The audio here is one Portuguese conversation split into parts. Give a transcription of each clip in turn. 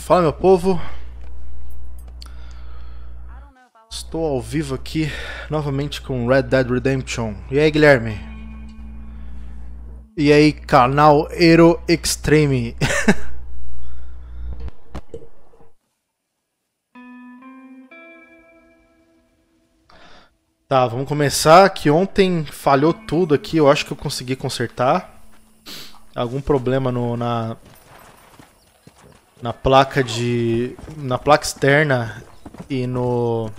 Fala, meu povo. Estou ao vivo aqui novamente com Red Dead Redemption. E aí, Guilherme? E aí, canal Hero Extreme. Tá, vamos começar. Que ontem falhou tudo aqui. Eu acho que eu consegui consertar. Algum problema na placa externa e no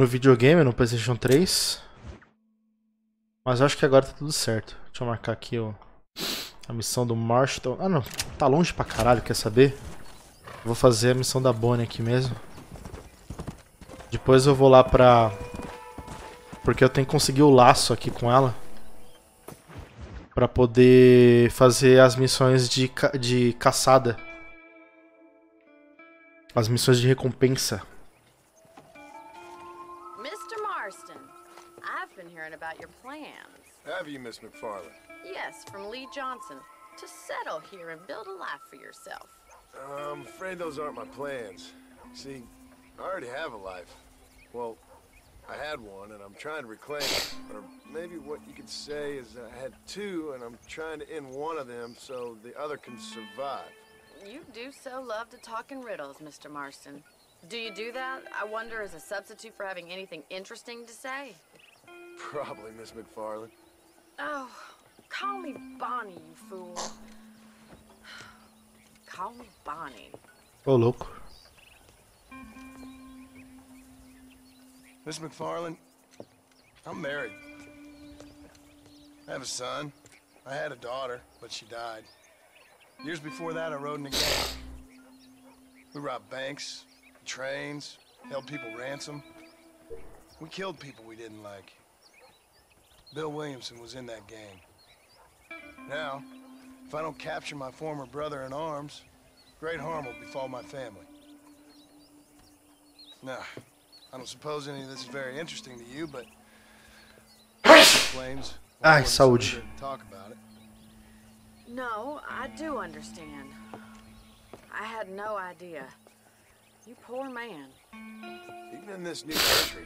videogame, no PlayStation 3. Mas eu acho que agora tá tudo certo. Deixa eu marcar aqui a missão do Marshall. Ah, não, tá longe pra caralho, quer saber? Vou fazer a missão da Bonnie aqui mesmo. Depois eu vou lá pra... porque eu tenho que conseguir o laço aqui com ela pra poder fazer as missões de caçada. As missões de recompensa. Mr. Marston, I've been hearing about your plans. Have you, Miss McFarland? Yes, from Lee Johnson. To settle here and build a life for yourself. I'm afraid those aren't my plans. See, I already have a life. Well, I had one, and I'm trying to reclaim it. Or maybe what you could say is I had two, and I'm trying to end one of them so the other can survive. You do so love to talk in riddles, Mr. Marston. Do you do that, I wonder, as a substitute for having anything interesting to say? Probably, Miss McFarland. Oh, call me Bonnie, you fool. Call me Bonnie. Ô, louco. Miss McFarland, I'm married. I have a son. I had a daughter, but she died. Years before that, I rode in a gang. We robbed banks, trains, held people ransom. We killed people we didn't like. Bill Williamson was in that gang. Now, if I don't capture my former brother in arms, great harm will befall my family. Now, I don't suppose any of this is very interesting to you, but claims Ai, saúde. talk about it. No, I do understand. I had no idea. You poor man. Even in this new country,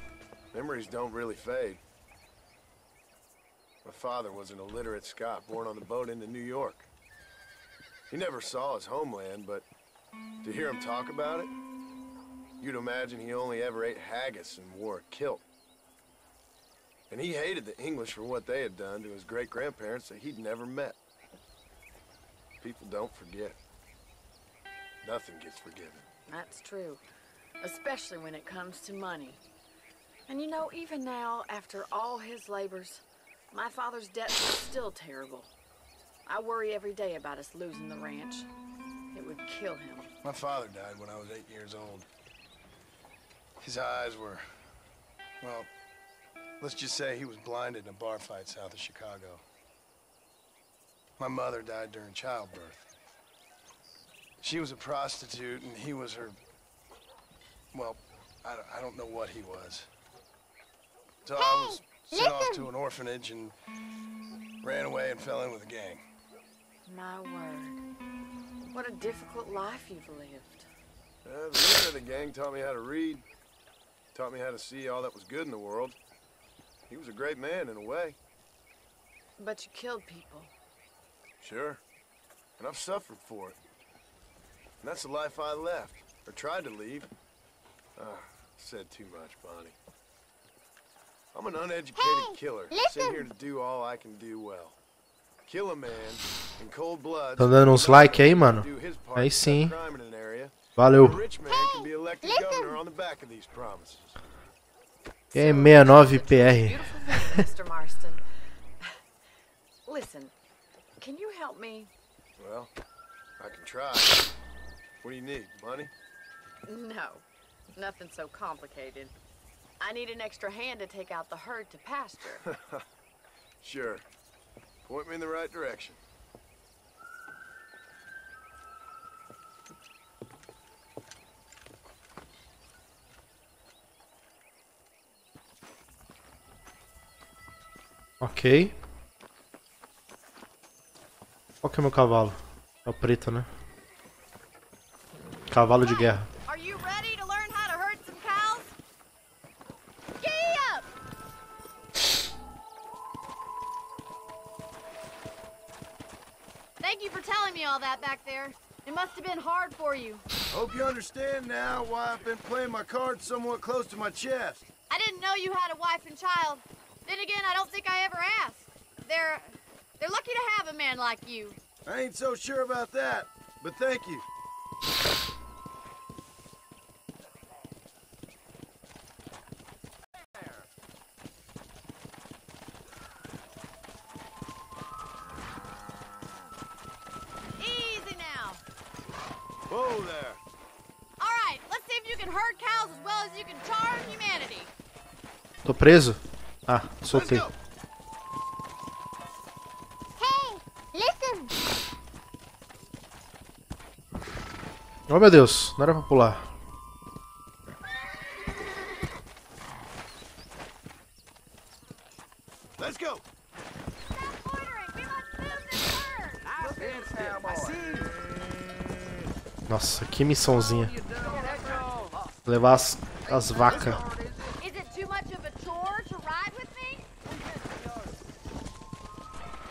memories don't really fade. My father was an illiterate Scot born on the boat into New York. He never saw his homeland, but to hear him talk about it, you'd imagine he only ever ate haggis and wore a kilt. And he hated the English for what they had done to his great-grandparents that he'd never met. People don't forget. Nothing gets forgiven. That's true. Especially when it comes to money. And you know, even now, after all his labors, my father's debt is still terrible. I worry every day about us losing the ranch. It would kill him. My father died when I was 8 years old. His eyes were, well, let's just say he was blinded in a bar fight south of Chicago. My mother died during childbirth. She was a prostitute and he was her, well, I don't know what he was. So I was sent off to an orphanage and ran away and fell in with a gang. My word. What a difficult life you've lived. The leader of the gang taught me how to read. Taught me how to see all that was good in the world. He was a great man in a way. But you killed people. Sure. And I've suffered for it. And that's the life I left. Or tried to leave. Said too much, Bonnie. I'm an uneducated killer. Sent here to do all I can do well. Kill a man in cold blood. Tá dando uns like aí, mano? Aí sim. Valeu. E aí, 69PR. Mr. Marston. Listen, can you help me? Well, I can try. What do you need, money? No, nothing so complicated. I need an extra hand to take out the herd to pasture. Sure. Point me in the right direction. Ok. Qual que é o meu cavalo? É o preto, né? Cavalo de guerra. Are you ready to learn how to herd some cows? Giddy up! Thank you for telling me all that back there. It must have been hard for you. Hope you understand now why I've been playing my cards somewhat close to my chest. I didn't know you had a wife and child. Then again, I don't think I ever asked. They're lucky to have a man like you. I ain't so sure about that, but thank you. Easy now. Whoa there. All right, let's see if you can herd cows as well as you can charm humanity. Tô preso? Ah, Let's soltei. go. Hey, listen. Oh meu Deus, não era pra pular. Let's go. Stop loitering. We must move this herd. I see. Nossa, que missãozinha. Levar as vacas. Is it too much of a chore to ride with me?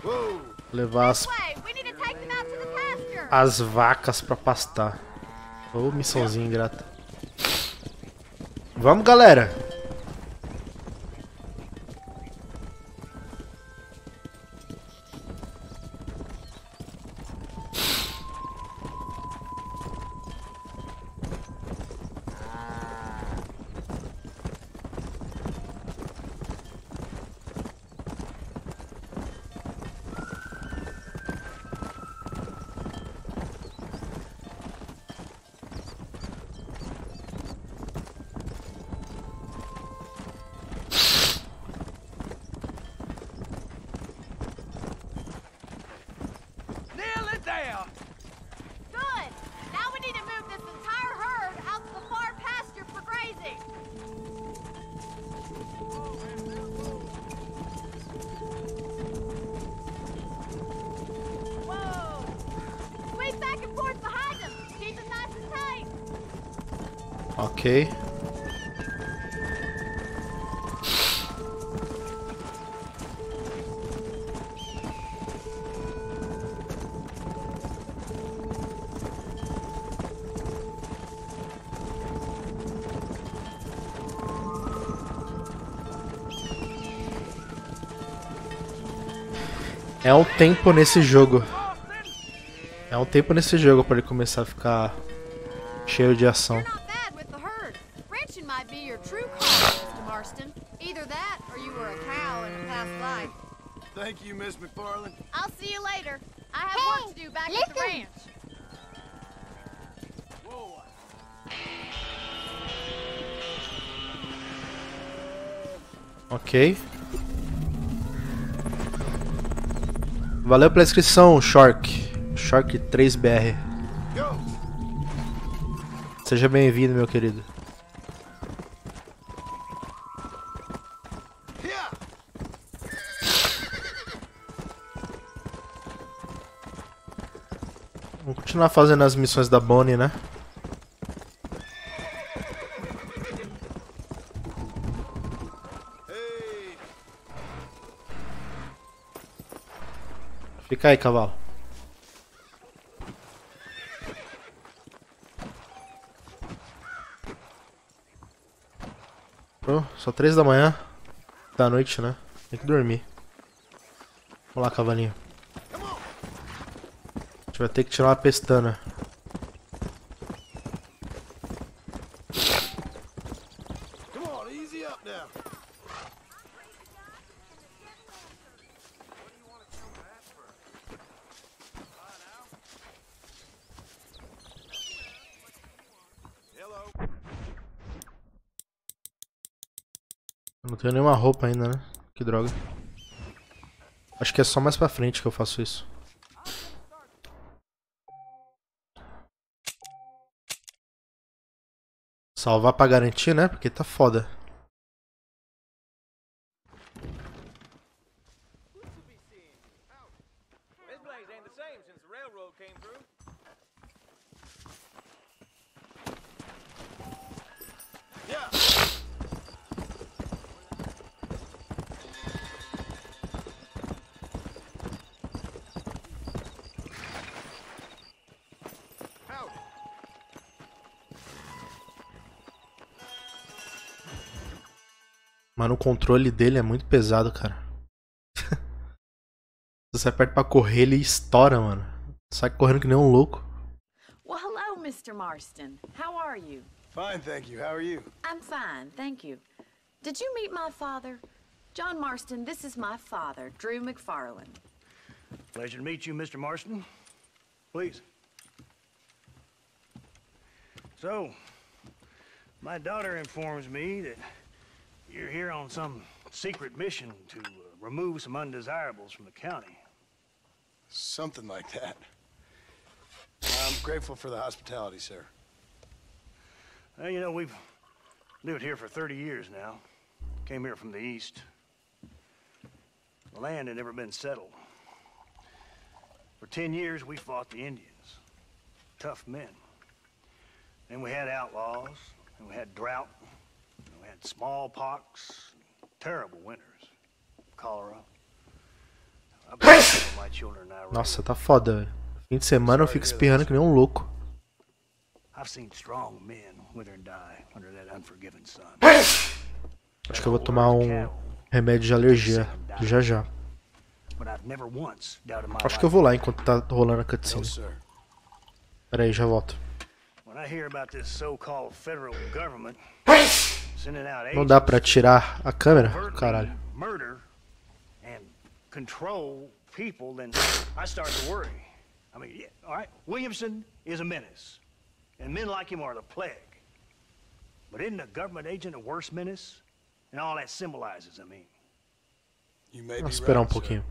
Whoa. Levar This way. We need to take them out to the pasture. as vacas pra pastar. Ô, missãozinha ingrata. Vamos, galera. Nearly there. Good. Now we need to move this entire herd out to the far pasture for grazing. Whoa. Squeeze back and forth behind them. Keep them nice and tight. Ok. É um tempo nesse jogo. É um tempo nesse jogo pra ele começar a ficar cheio de ação. You're not bad with the herd. Ranching might be your true calling, Mr. Marston. Either that or you were a cow in a past life. Thank you, Miss McFarland. I'll see you later. I have Hey, work to do back at the listen. ranch. Whoa. Ok. Valeu pela inscrição, Shark. Shark 3BR. Go. Seja bem-vindo, meu querido. Yeah. Vamos continuar fazendo as missões da Bonnie, né? Hey. Fica aí, cavalo. Pô, só 3 da manhã. Da noite, né? Tem que dormir. Vamos lá, cavalinho. Come on. A gente vai ter que tirar uma pestana. Come on, easy up now. Hello. Eu não tenho nenhuma roupa ainda, né? Que droga. Acho que é só mais pra frente que eu faço isso. Salvar pra garantir, né? Porque tá foda. This place ain't the same since the railroad came through. Mano, o controle dele é muito pesado, cara. Se você aperta pra correr, ele estoura, mano. Sai correndo que nem um louco. Well, hello, Mr. Marston. How are you? Fine, thank you. How are you? I'm fine, thank you. Did you meet my father? John Marston, this is my father, Drew McFarland. Pleasure to meet you, Mr. Marston. Please. So, my daughter informs me that you're here on some secret mission to remove some undesirables from the county. Something like that. I'm grateful for the hospitality, sir. Well, you know, we've lived here for 30 years now. Came here from the east. The land had never been settled. For 10 years, we fought the Indians. Tough men. Then we had outlaws, and we had drought, and we had smallpox, terrible winters. Cholera. I believe some of my children and I were Nossa, tá foda, velho. Fim de semana eu fico espirrando que nem um louco. I've seen strong men wither and die under that unforgiving sun. Acho que eu vou tomar um remédio de alergia já já. But I've never once doubted my Acho que eu vou lá enquanto tá rolando a No, cutscene. sir. Pera aí, já volto. When I hear about this so-called federal government sending out Não dá agents pra tirar a câmera? overtly Caralho. murder and control people, then I start to worry. I mean, yeah, all right, Williamson is a menace, and men like him are the plague. But isn't a government agent a worse menace? And all that symbolizes, I mean. You may be Vamos esperar um right, sir. pouquinho.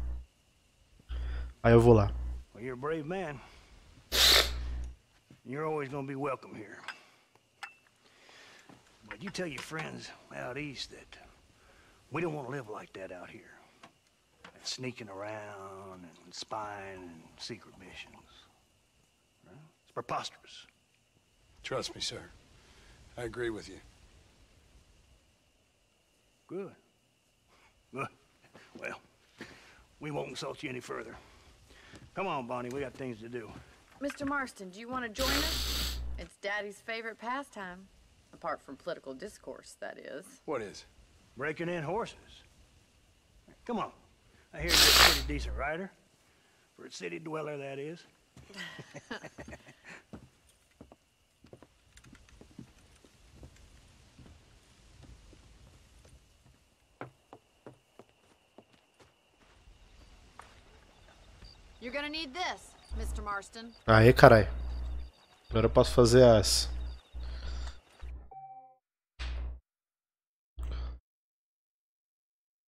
Aí eu vou lá. Well, you're a brave man. You're always gonna be welcome here. But you tell your friends out east that we don't want to live like that out here. Sneaking around and spying and secret missions. Right? It's preposterous. Trust me, sir. I agree with you. Good. Good. Well, we won't insult you any further. Come on, Bonnie, we got things to do. Mr. Marston, do you want to join us? It's Daddy's favorite pastime. Apart from political discourse, that is. What is? Breaking in horses. Come on. I hear you're a pretty decent rider. For a city dweller, that is. You're gonna need this, Mr. Marston. Aê, carai. Agora eu posso fazer as...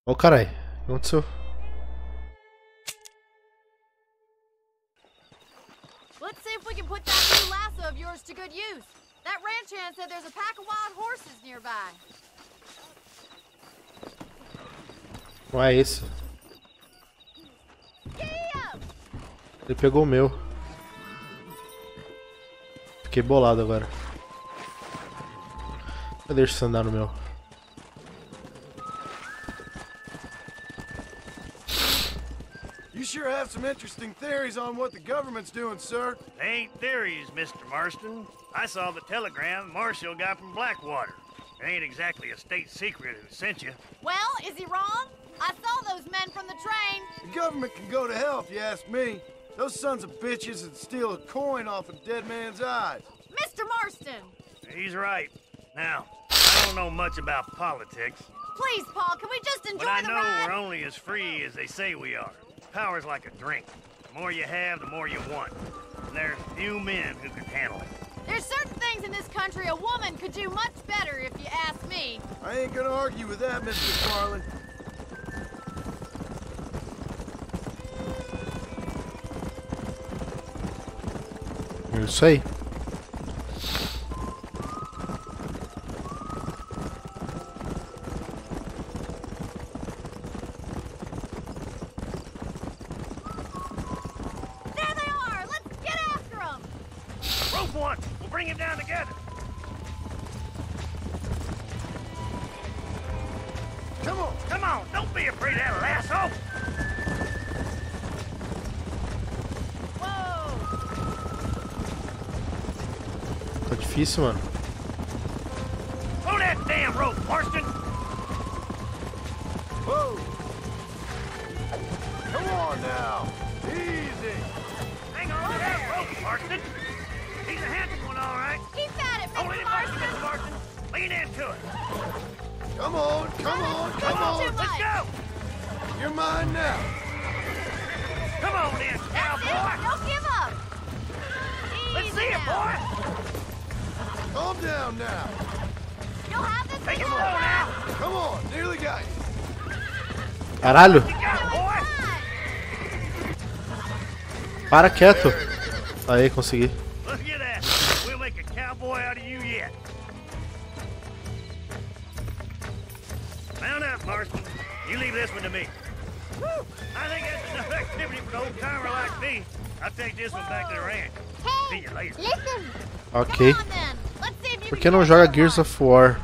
Ô, carai. O que aconteceu? Let's see if we can put that new lasso of yours to good use. That ranch hand said there's a pack of wild horses nearby. Não é esse. Ele pegou o meu. Fiquei bolado agora. Eu deixo você andar no meu. You sure have some interesting theories on what the government's doing, sir. They ain't theories, Mr. Marston. I saw the telegram Marshall got from Blackwater. It ain't exactly a state secret who sent you. Well, is he wrong? I saw those men from the train. The government can go to hell if you ask me. Those sons of bitches would steal a coin off a dead man's eyes. Mr. Marston! He's right. Now, I don't know much about politics, Please, Paul, can we just enjoy but I the know ride? we're only as free as they say we are. Power's like a drink. The more you have, the more you want. And there's few men who can handle it. There's certain things in this country a woman could do much better, if you ask me. I ain't gonna argue with that, Mr. McFarland. É isso aí. There they are! Let's get after them! Rope one! We'll bring him down together. Come on! Come on, don't be afraid of that lasso. Whoa! Tá difícil, mano. Throw that damn rope, Marston. Whoa! Come on now! Easy! Hang on to that rope, Marston. He's a handsome one, all right. Keep at it, Hold it, Mr. Marston. Marston. Lean into it. Come on, come on, come on! Let's go. You're mine now! Come on, then, That's cowboy. it. Don't give up. Let's Easy see it, now. boy. Calm down now! You'll have this Take it thing slow all now. right. Come on, nearly got you! Caralho! You got it, boy. Para quieto! Aí, consegui. Look at that. We'll make a cowboy out of you yet. Mount up, Marston. You leave this one to me. Woo! I think that's enough activity for an old-timer like me. I'll take this one back to the ranch. See Hey, you later. listen. Ok. Come on, then. Let's see if you Por que can não get joga another Gears one. of War?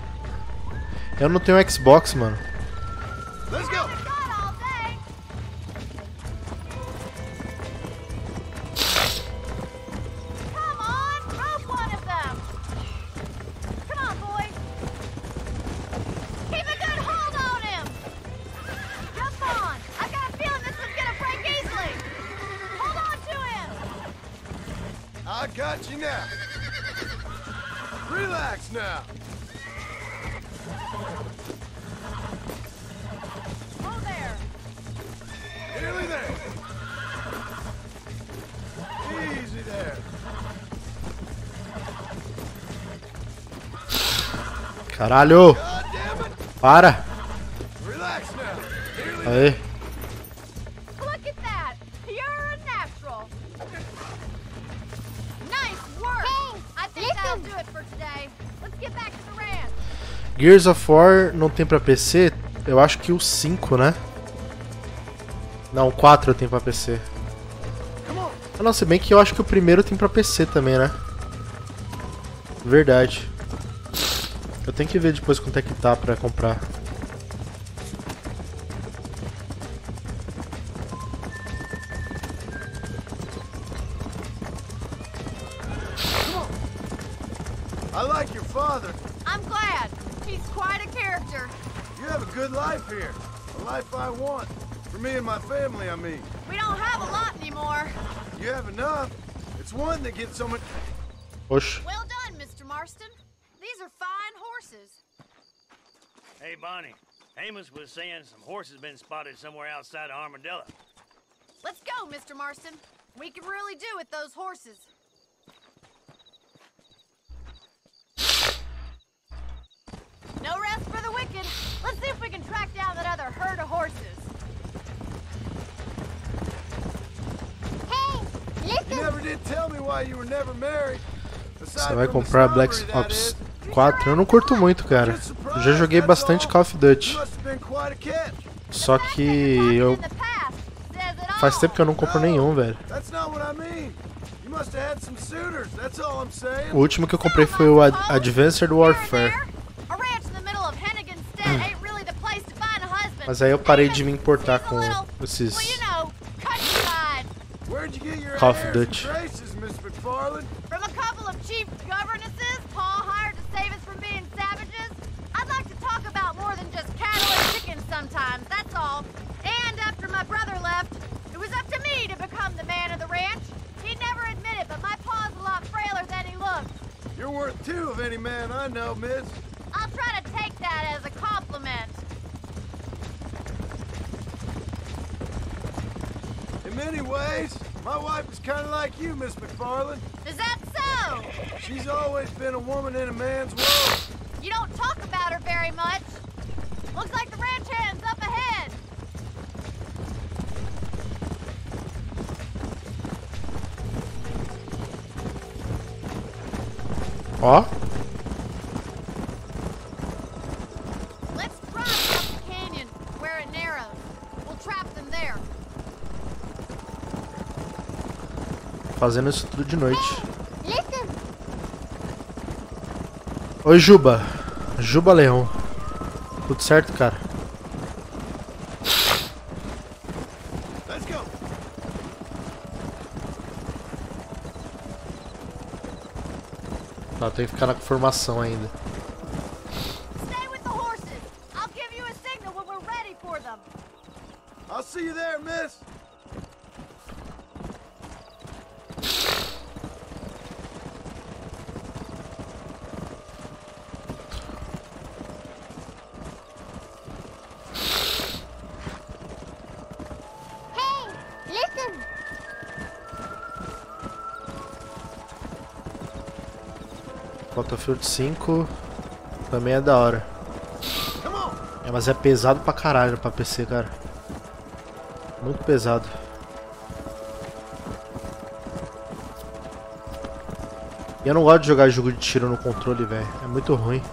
Eu não tenho Xbox, mano. Let's go! Haven't got all day. Come on, rope one of them. Come on, boys. Keep a good hold on him. Jump on. I've got a feeling this one's gonna break easily. Hold on to him. I got you now! Relax now! Oh, there. Nearly there! Easy there! Caralho! God damn it! Para! Relax now! Nearly Aí. Look at that. You're a natural. Nice work. Hey, I think that'll do it for today. Let's get back to the ranch. Gears of War não tem pra PC? Eu acho que o 5, né? Não, o 4 tem pra PC. Ah, não, se bem que eu acho que o primeiro tem pra PC também, né? Verdade. Eu tenho que ver depois quanto é que tá pra comprar. I like your father. I'm glad. He's quite a character. You have a good life here. A life I want. For me and my family, I mean. We don't have a lot anymore. You have enough. It's one that gets so much... Oxe. Well done, Mr. Marston. These are fine horses. Hey, Bonnie. Amos was saying some horses been spotted somewhere outside of Armadillo. Let's go, Mr. Marston. We can really do with those horses. No rest for the wicked. Let's see if we can track down that other herd of horses. Hey, You listen. never did tell me why you were never married. Você vai comprar Black Ops 4? Eu não curto muito, cara. Eu já joguei bastante Call of Duty. Só que eu... Faz tempo que eu não compro nenhum, velho. O último que eu comprei foi o Advanced Warfare. Mas aí eu parei de me importar com esses Call of Duty. From a couple of chief governesses Paul hired to save us from being savages. I'd like to talk about more than just cattle and chickens sometimes, that's all. And after my brother left, it was up to me to become the man of the ranch. He'd never admit it, but my paw's a lot frailer than he looks. You're worth two of any man I know, miss. I'll try to take that as a compliment. In many ways, my wife is kind of like you, Miss McFarland. Is that so? She's always been a woman in a man's world. You don't talk about her very much. Looks like the ranch hand's up ahead. Ó. Let's drive up the canyon where it narrows. We'll trap them there. Fazendo isso tudo de noite. Listen. Oi, Juba. Juba Leão. Tudo certo, cara? Let's go. Não, tem que ficar na formação ainda. Stay with the horses. I'll give you a signal when we're ready for them. I'll see you there, miss. Hey, listen. Battlefield 5 também é da hora. É, mas é pesado pra caralho pra PC, cara. Muito pesado. E eu não gosto de jogar jogo de tiro no controle, velho. É muito ruim.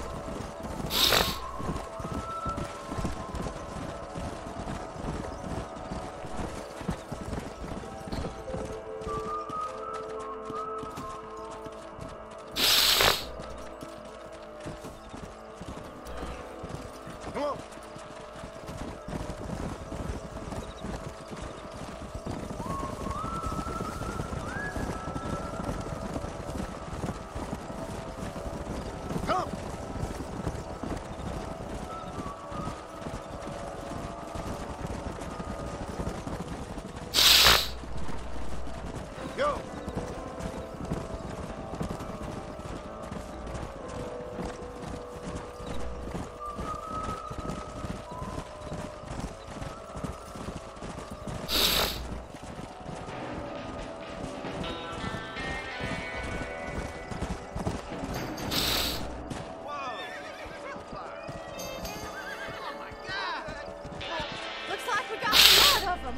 Looks like we got a lot of them.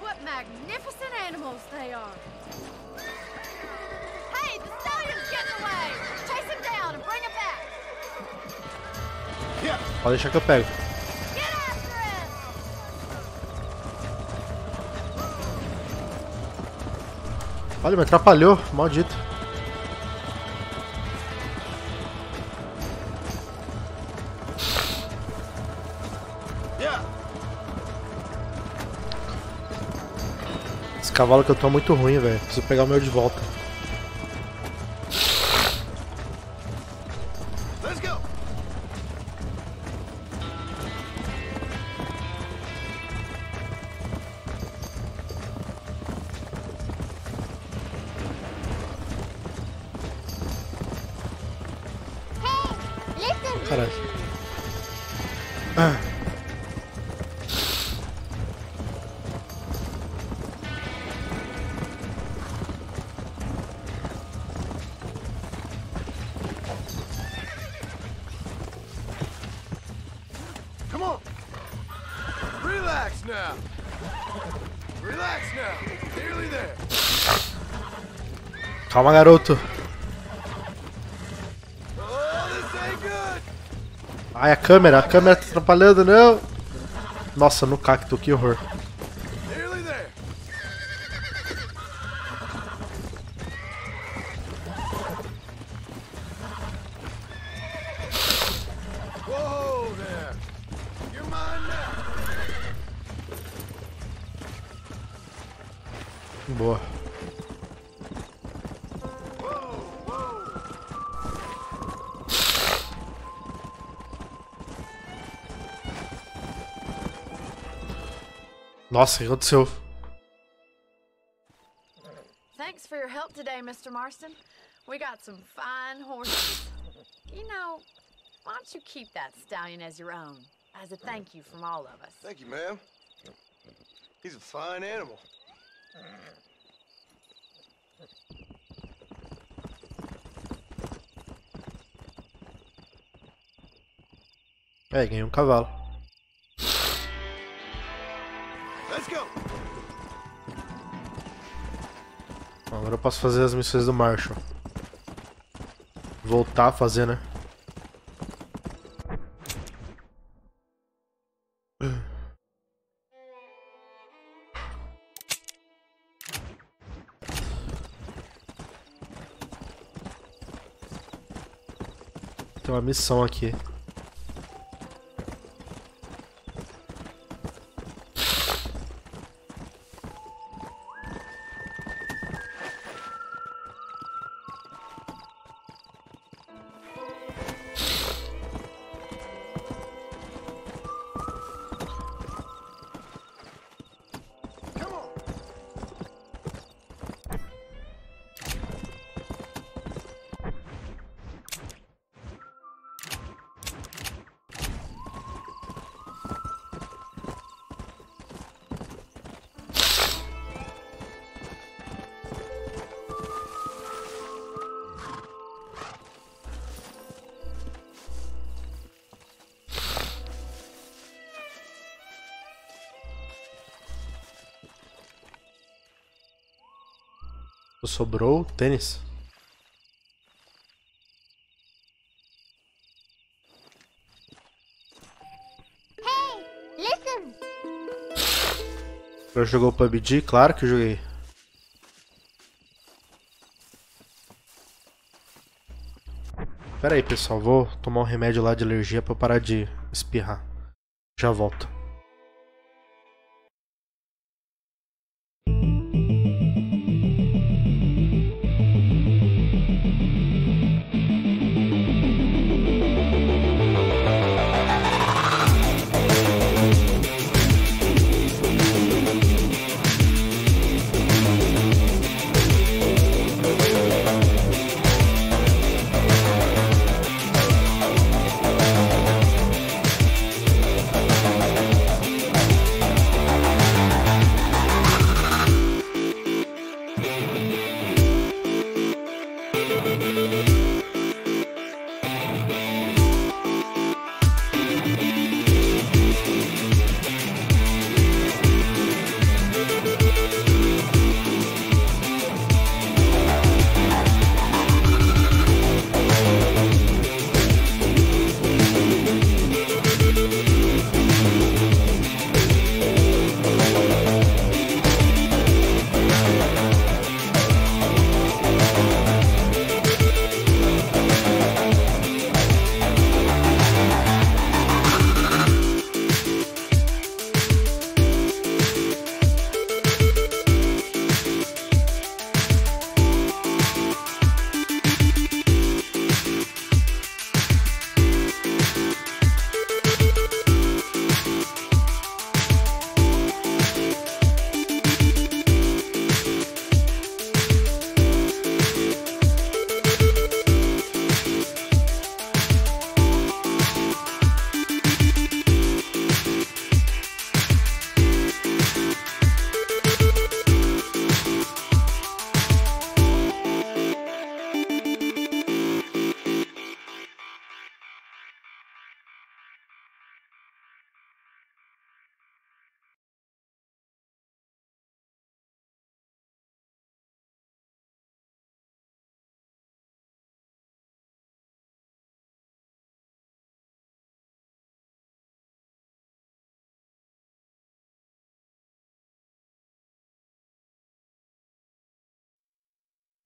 What magnificent animals they are. Hey, the stallion's getting away. Chase him down and bring him back. Pode deixar que eu pego. Get after him. Olha, me atrapalhou, maldito. Esse cavalo que eu tô é muito ruim, velho. Preciso pegar o meu de volta. Let's go. Hey, listen. Caralho. Ah. Come on. Relax now. Relax now. Nearly there. Calma, garoto. Oh, this ain't good. Ai, a câmera tá atrapalhando, não. Nossa, no cacto, que horror. Nearly there. Whoa there. You're mine now. Boa. Whoa, whoa. Nossa, o que aconteceu? Thanks for your help today, Mr. Marston. We got some fine horses. You know, why don't you keep that stallion as your own, as a thank you from all of us? Thank you, ma'am. He's a fine animal. É, ganhei um cavalo. Let's go. Agora eu posso fazer as missões do Marshall. Voltar a fazer, né? Tem uma missão aqui. Sobrou tênis. Hey, listen. Já jogou PUBG? Claro que eu joguei. Pera aí, pessoal, vou tomar um remédio lá de alergia pra eu parar de espirrar. Já volto.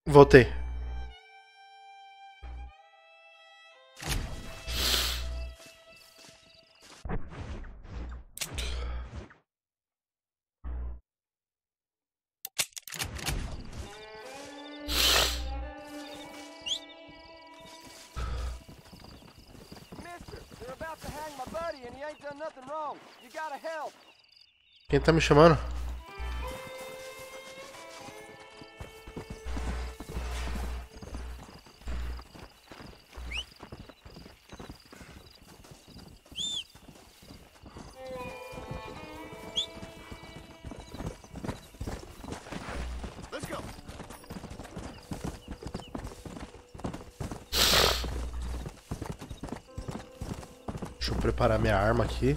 Voltei. Quem tá me chamando? Deixa eu preparar minha arma aqui.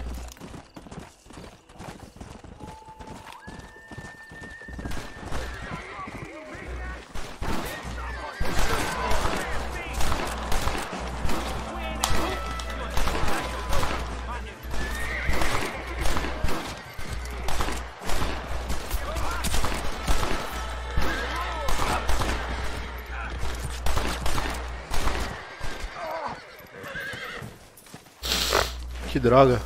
Que droga.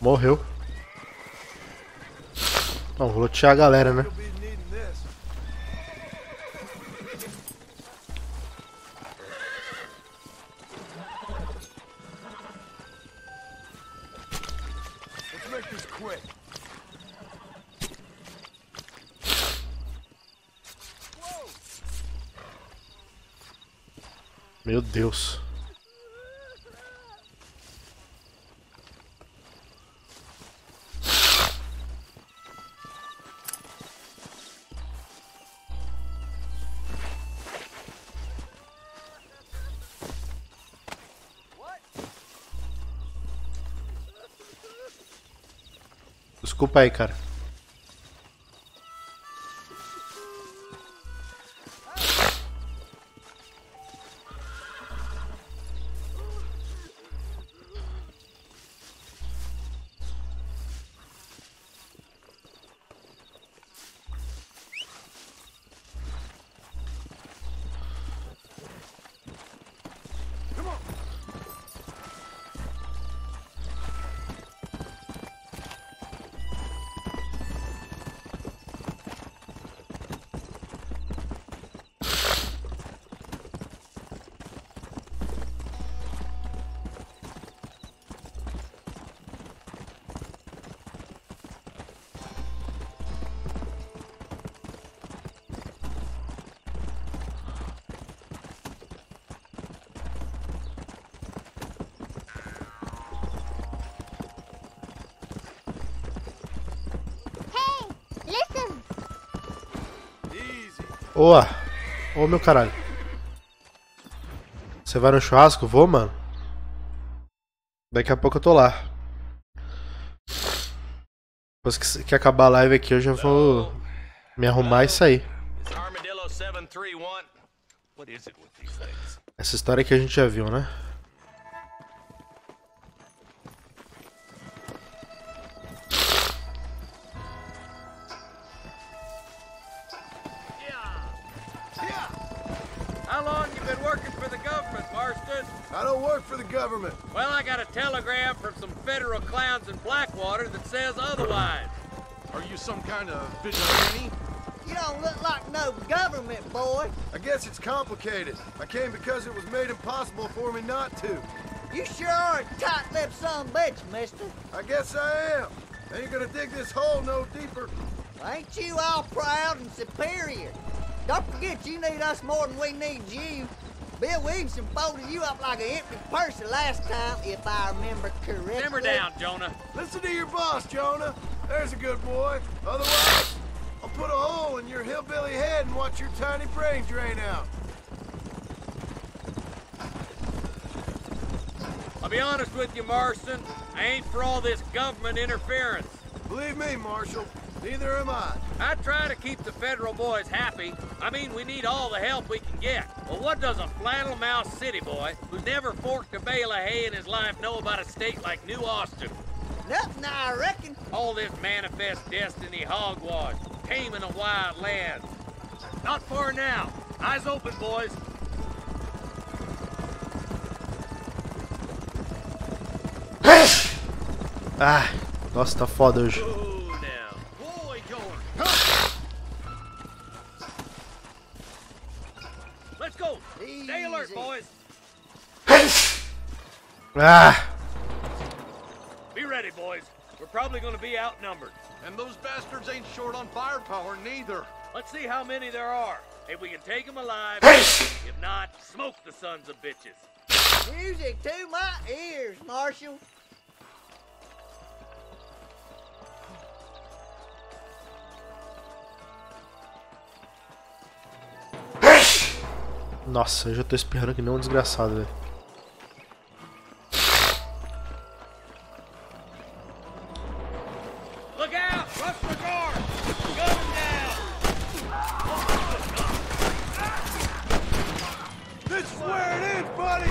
Morreu. Bom, vou lotear a galera, né? Meu Deus. Desculpa aí, cara. Oa! Ô meu caralho. Você vai no churrasco? Vou, mano. Daqui a pouco eu tô lá. Depois que acabar a live aqui, eu já vou me arrumar e sair. Essa história que a gente já viu, né? Well, I got a telegram from some federal clowns in Blackwater that says otherwise. Are you some kind of vigilante? You don't look like no government boy. I guess it's complicated. I came because it was made impossible for me not to. You sure are a tight-lipped son of a bitch, mister. I guess I am. Ain't gonna dig this hole no deeper. Well, ain't you all proud and superior? Don't forget you need us more than we need you. Bill Williamson folded you up like an empty purse the last time, if I remember correctly. Simmer down, Jonah. Listen to your boss, Jonah. There's a good boy. Otherwise, I'll put a hole in your hillbilly head and watch your tiny brain drain out. I'll be honest with you, Marston. I ain't for all this government interference. Believe me, Marshal, neither am I. I try to keep the federal boys happy. I mean, we need all the help we can get. Well, what does a flannel-mouthed city boy who's never forked a bale of hay in his life know about a state like New Austin? Nothing, I reckon. All this manifest destiny hogwash, taming of wild lands. Not far now. Eyes open, boys. Ah, nossa, tá foda hoje. Let's go. Stay alert, boys. Ah! Be ready, boys. We're probably going to be outnumbered. And those bastards ain't short on firepower, neither. Let's see how many there are. If we can take them alive. If not, smoke the sons of bitches. Music to my ears, Marshal. Nossa, eu já tô espirrando que nem um desgraçado, velho. Look out! Rush the guard! Gun him down! This is where it is, buddy!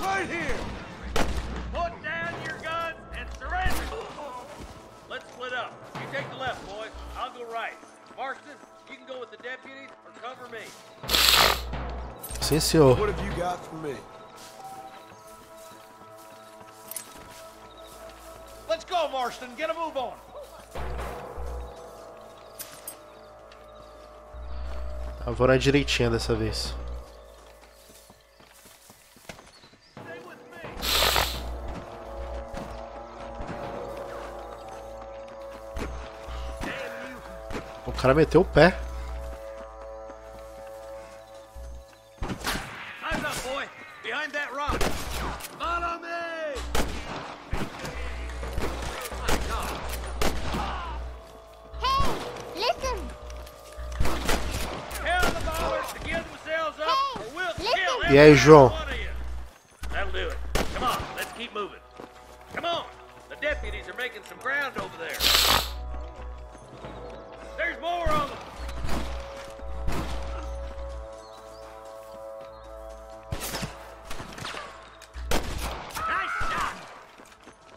Right here! Put down your guns and surrender! Let's split up. You take the left, boys. I'll go right. Marston, you can go with the deputies or cover me. Sim, senhor. What have you got for me? Let's go, Marston. Get a move on. Eu vou na direitinha dessa vez. O cara meteu o pé. Eyes up, boy. Behind that rock. Follow me. My God. Hey, listen. Tell the ballers to give themselves up, or we'll kill E aí, every João? one of you. That'll do it. Come on, let's keep moving. Come on. The deputies are making some ground over there.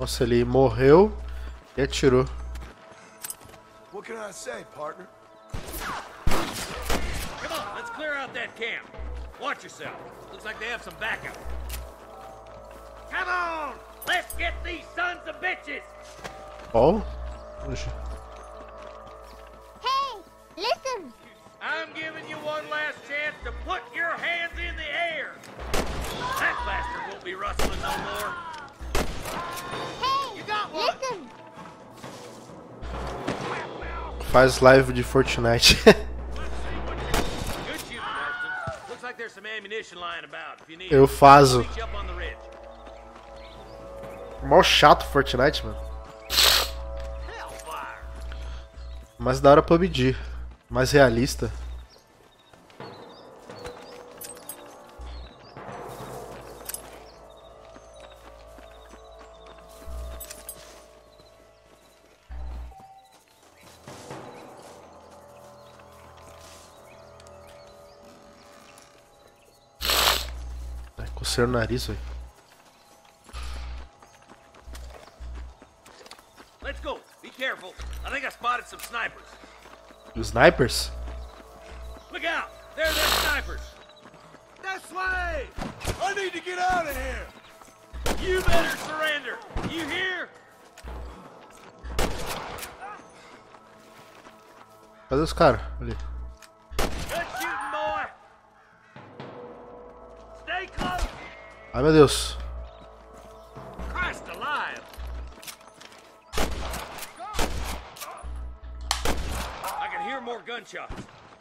Nossa, ele morreu e atirou. What can I say, partner? Come on, let's clear out that camp. Watch yourself. Looks like they have some backup. Come on! Let's get these sons of bitches! Ó. Hey, listen. I'm giving you one last chance to put your hands in the air. That bastard won't be rustling no more. Hey, You got one! listen. Faz live de Fortnite. Good shooting, Marston. Looks like there's some ammunition lying about. If you need Eu it, faço. I'll meet you up on the ridge. Mó chato Fortnite, mano. Hellfire! Mais da hora PUBG. Mais realista. Ai, coceira o nariz, velho. Let's go. Be careful. I think I spotted some snipers. Os snipers? Look out! There are snipers! This way! I need to get out of here! You better surrender! You hear? Cadê os caras? Ali. Good shooting, boy! Stay close! Ai, meu Deus. Christ alive! I can hear more gunshots.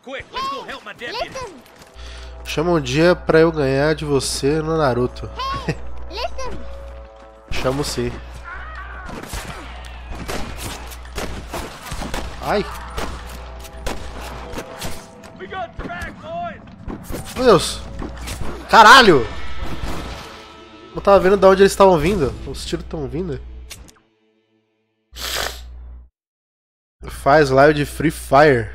Quick, let's go help my deputies. Listen. Chama um dia pra eu ganhar de você no Naruto. Hey, listen. Chamo sim. Ai, We got your back, boys! meu Deus. Caralho. Não tava vendo de onde eles estavam vindo. Os tiros estão vindo. Faz live de Free Fire.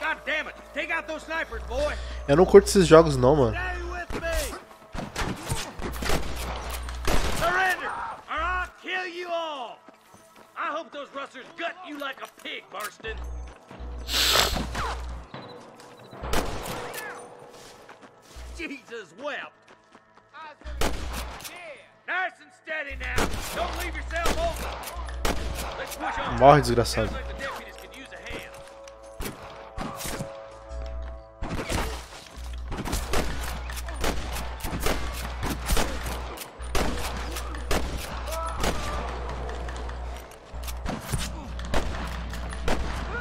God damn it! Take out those snipers, boy! Eu não curto esses jogos não, mano. Stay with me! Surrender, or I'll kill you all! I hope those rustlers gut you like a pig, Marston. Jesus wept. Nice and steady now. Don't leave yourself open. Let's push on. Morre, desgraçado. Sounds like the deputies could use a hand.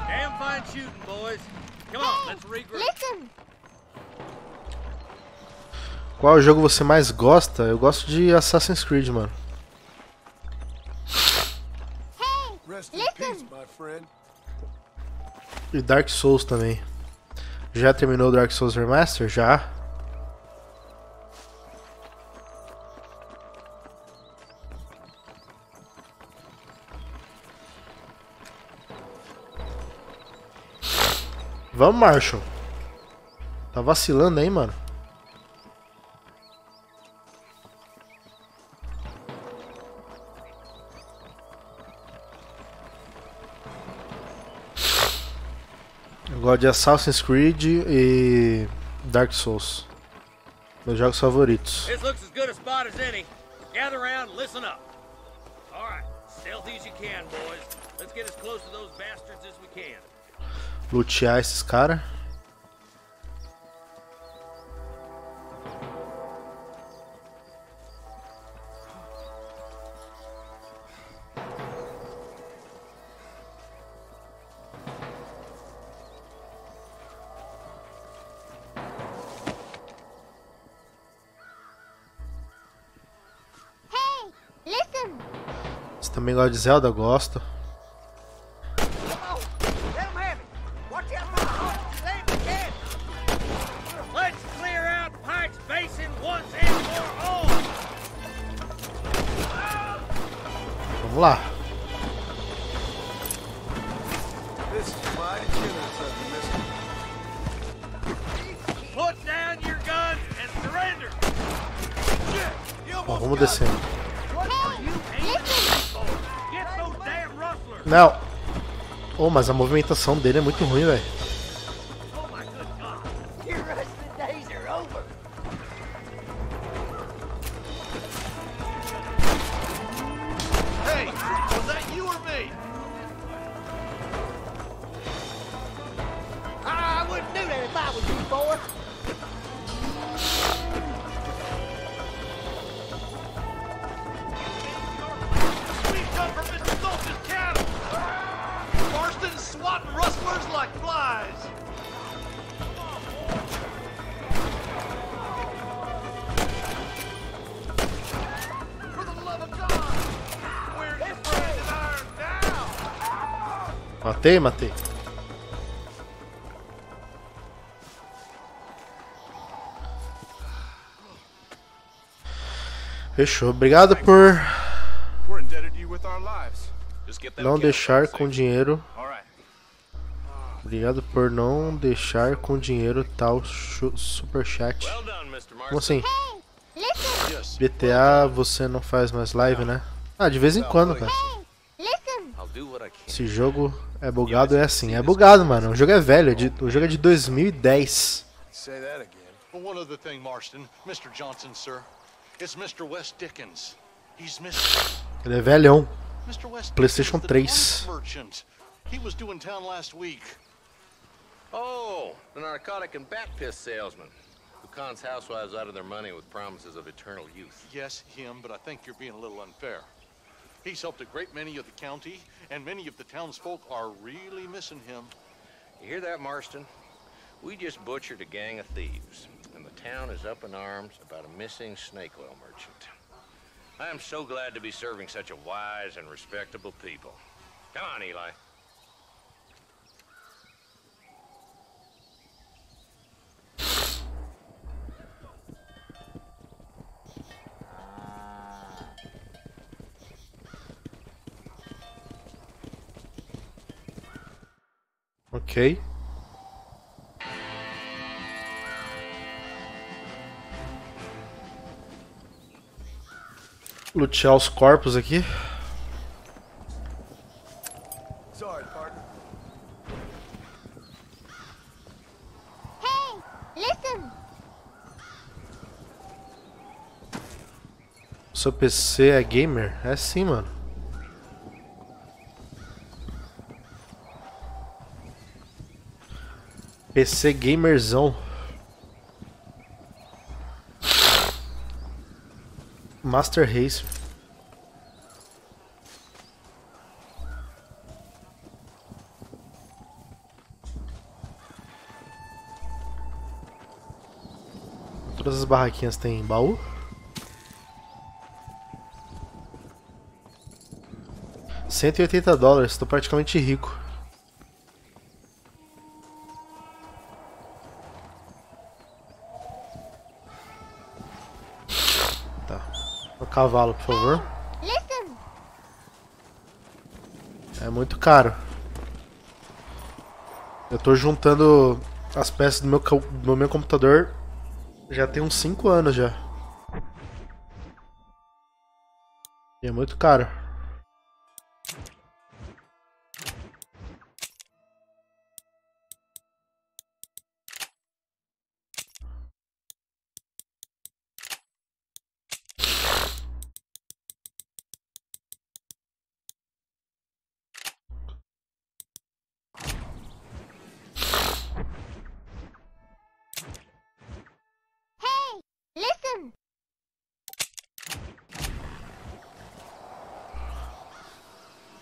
Damn fine shooting, boys. Come on, let's regroup. Listen. Qual jogo você mais gosta? Eu gosto de Assassin's Creed, mano. Hey, Rest in listen. peace, my friend. E Dark Souls também. Já terminou o Dark Souls Remaster? Já. Vamos, Marshall. Tá vacilando aí, mano. Eu gosto de Assassin's Creed e Dark Souls. Meus jogos favoritos. This looks as good a spot as any. Gather around and listen up. All right, stealthy as you can, boys. Let's get as close to those bastards as we can. Lutear esses caras. Hey, listen. Você também gosta de Zelda? Gosto. Let's clear out Pike's Basin once and for all. Vamos lá. This is mighty generous of you, mister. Put down your guns and surrender. You Ó, vamos descendo. Não. Oh, mas a movimentação dele é muito ruim, velho. Matei. Fechou. Obrigado por não deixar com dinheiro. Obrigado por não deixar com dinheiro tal superchat. Como assim? GTA, você não faz mais live, né? Ah, de vez em quando, cara. Esse jogo é bugado, é assim. É bugado, mano. O jogo é velho. O jogo é de 2010. One other thing, Marston. Mr. Johnson, sir. It's Mr. West Dickens. He's Ele é velhão. Mr. West PlayStation Dickens, 3. the merchant. He was due in town last week. Oh, the narcotic and bat piss salesman who cons housewives out of their money with promises of eternal youth. Yes, him, but I think you're being a little unfair. He's helped a great many of the county, and many of the townsfolk are really missing him. You hear that, Marston? We just butchered a gang of thieves, and the town is up in arms about a missing snake oil merchant. I am so glad to be serving such a wise and respectable people. Come on, Eli. Ok. Lutear os corpos aqui. Sorry, partner. Hey, listen. Seu PC é gamer? É sim, mano. PC gamerzão. Master Race. Todas as barraquinhas têm baú. $180, tô praticamente rico. Cavalo, por favor. É muito caro. Eu tô juntando as peças do meu computador já tem uns 5 anos já. E é muito caro.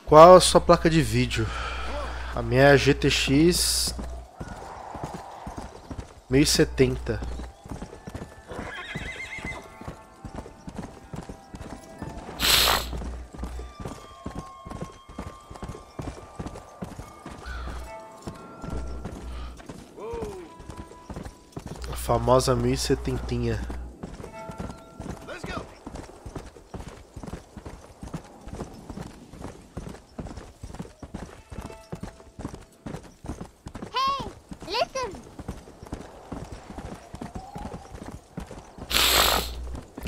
Qual a sua placa de vídeo? A minha é a GTX 1070. A famosa 1070.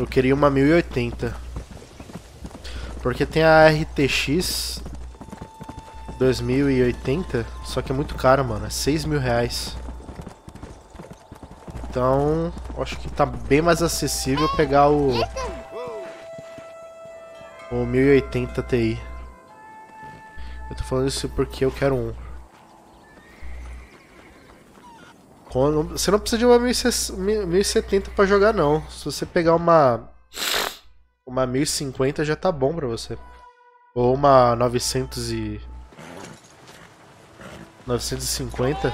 Eu queria uma 1080. Porque tem a RTX 2080, só que é muito caro, mano. É 6 mil reais. Então, acho que tá bem mais acessível pegar o 1080 Ti. Eu tô falando isso porque eu quero um. Você não precisa de uma 1070 pra jogar, não. Se você pegar uma 1050 já tá bom pra você. Ou uma 950.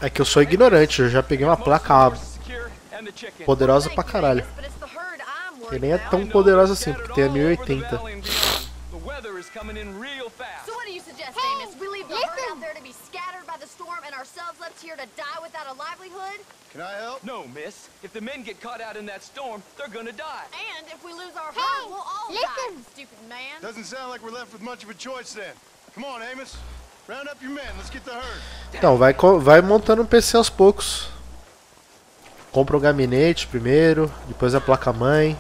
É que eu sou ignorante, eu já peguei uma placa poderosa pra caralho. E nem é tão poderosa assim, porque tem a 1080. Can I help? No, miss. If the men get caught out in that storm, they're gonna die. And if we lose our herd, we'll all die, stupid man. Doesn't sound like we're left with much of a choice then. Come on, Amos. Round up your men. Let's get the herd. Então, vai montando um PC aos poucos. Compra o gabinete primeiro, depois a placa-mãe.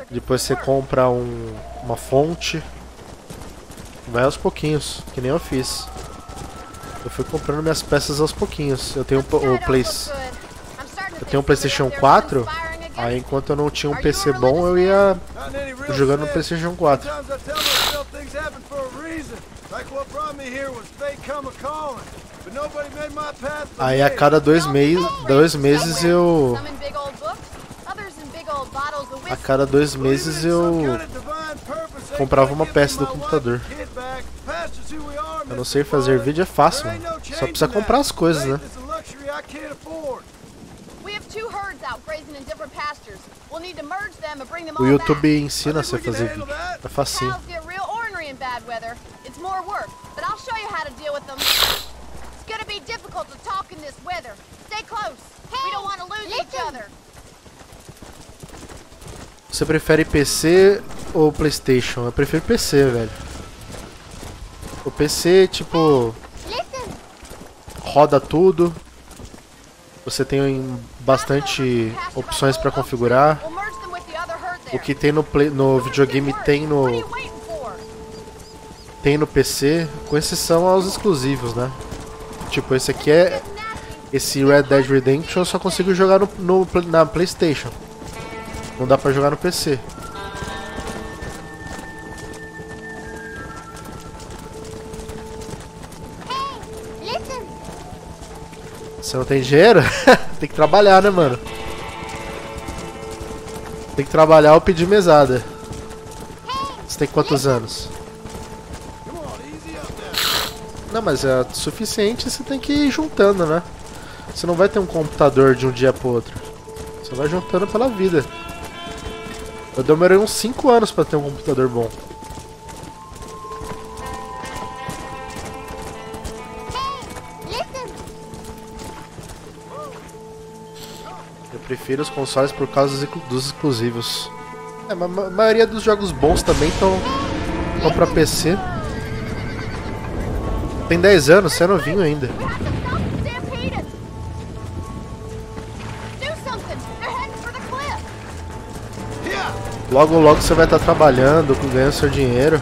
Depois você compra uma fonte. Vai aos pouquinhos, que nem eu fiz. Eu fui comprando minhas peças aos pouquinhos. Eu tenho um PlayStation 4. Aí enquanto eu não tinha um PC bom, eu ia jogando no PlayStation 4. Aí a cada 2 meses eu... A cada 2 meses eu comprava uma peça do computador. Eu não sei fazer vídeo, é fácil, mano. Só precisa comprar as coisas, né? O YouTube ensina você a fazer vídeo. É facinho. Você prefere PC ou PlayStation? Eu prefiro PC, velho. O PC, tipo, roda tudo. Você tem bastante opções para configurar. O que tem no videogame tem no PC, com exceção aos exclusivos, né? Tipo, esse aqui esse Red Dead Redemption eu só consigo jogar na PlayStation. Não dá pra jogar no PC. Você não tem dinheiro? Tem que trabalhar, né, mano? Tem que trabalhar ou pedir mesada. Você tem quantos anos? Não, mas é suficiente, você tem que ir juntando, né? Você não vai ter um computador de um dia pro outro. Você vai juntando pela vida. Eu demorei uns 5 anos pra ter um computador bom. Eu prefiro os consoles por causa dos exclusivos. A maioria dos jogos bons também estão pra PC. Tem 10 anos, você é novinho ainda. Logo logo você vai estar trabalhando, ganhando seu dinheiro.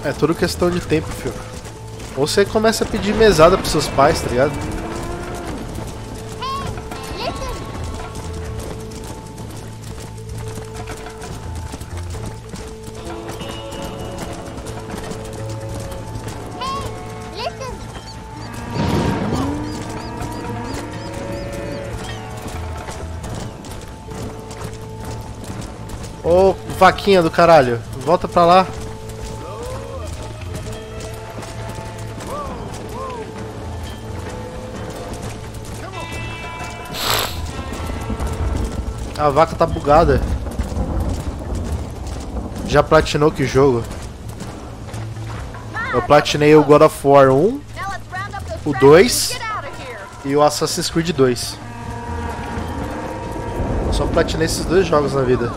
É tudo questão de tempo, filho. Ou você começa a pedir mesada pros seus pais, tá ligado? Ou vaquinha do caralho. Volta pra lá. A vaca tá bugada. Já platinou que jogo? Eu platinei o God of War 1, o 2 e o Assassin's Creed 2. Só platinei esses 2 jogos na vida.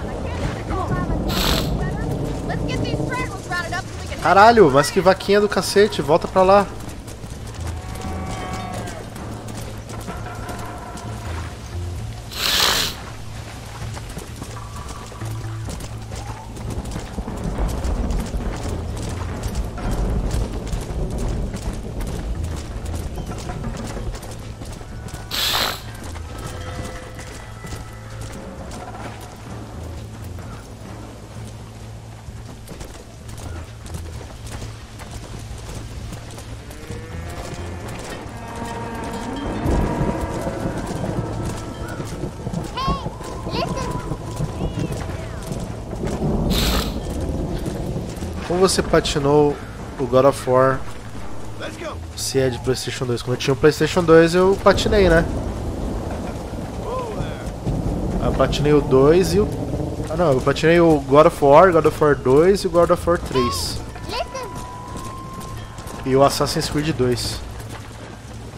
Caralho, mas que vaquinha do cacete, volta pra lá. Como você platinou o God of War, se é de PlayStation 2? Quando eu tinha o PlayStation 2 eu platinei, né? Eu platinei o 2 e o... Ah não, eu platinei o God of War 2 e o God of War 3. E o Assassin's Creed 2.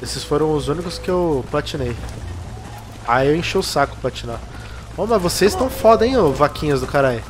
Esses foram os únicos que eu platinei. Aí eu enchi o saco platinar. Ô, mas vocês estão foda, hein, ô vaquinhas do caralho.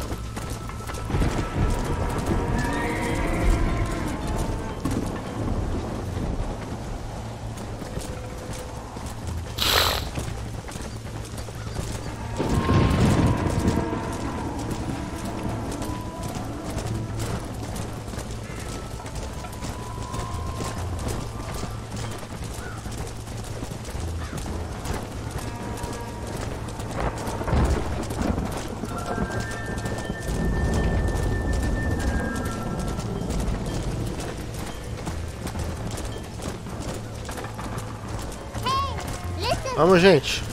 Vamos, gente.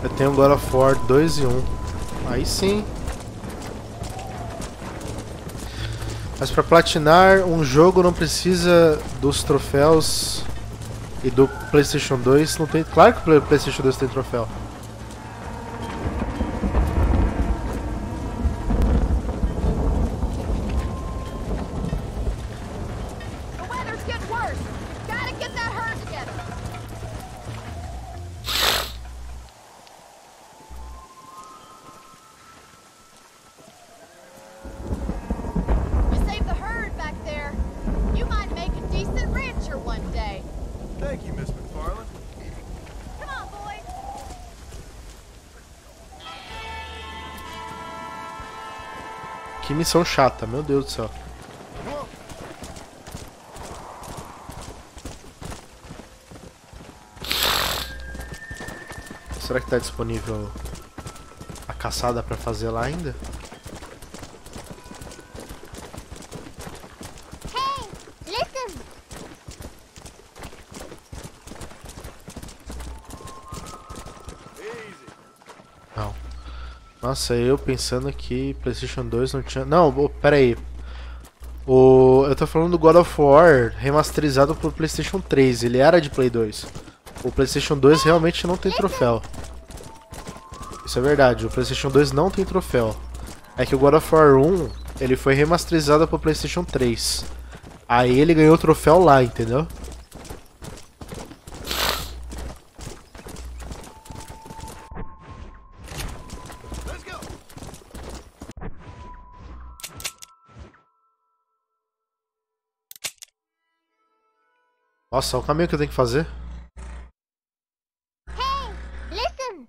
Eu tenho God of War 2 e 1. Aí sim. Mas para platinar um jogo não precisa dos troféus e do PlayStation 2 não tem. Claro que o PlayStation 2 tem troféu. Que missão chata, meu Deus do céu. Será que está disponível a caçada para fazer lá ainda? Não. Nossa, eu pensando que PlayStation 2 não tinha... Não, pera aí. Eu tô falando do God of War remasterizado pro PlayStation 3. Ele era de Play 2. O PlayStation 2 realmente não tem troféu. Isso é verdade, o PlayStation 2 não tem troféu. É que o God of War 1, ele foi remasterizado pro PlayStation 3. Aí ele ganhou o troféu lá, entendeu? Nossa, olha o caminho que eu tenho que fazer. Hey, listen.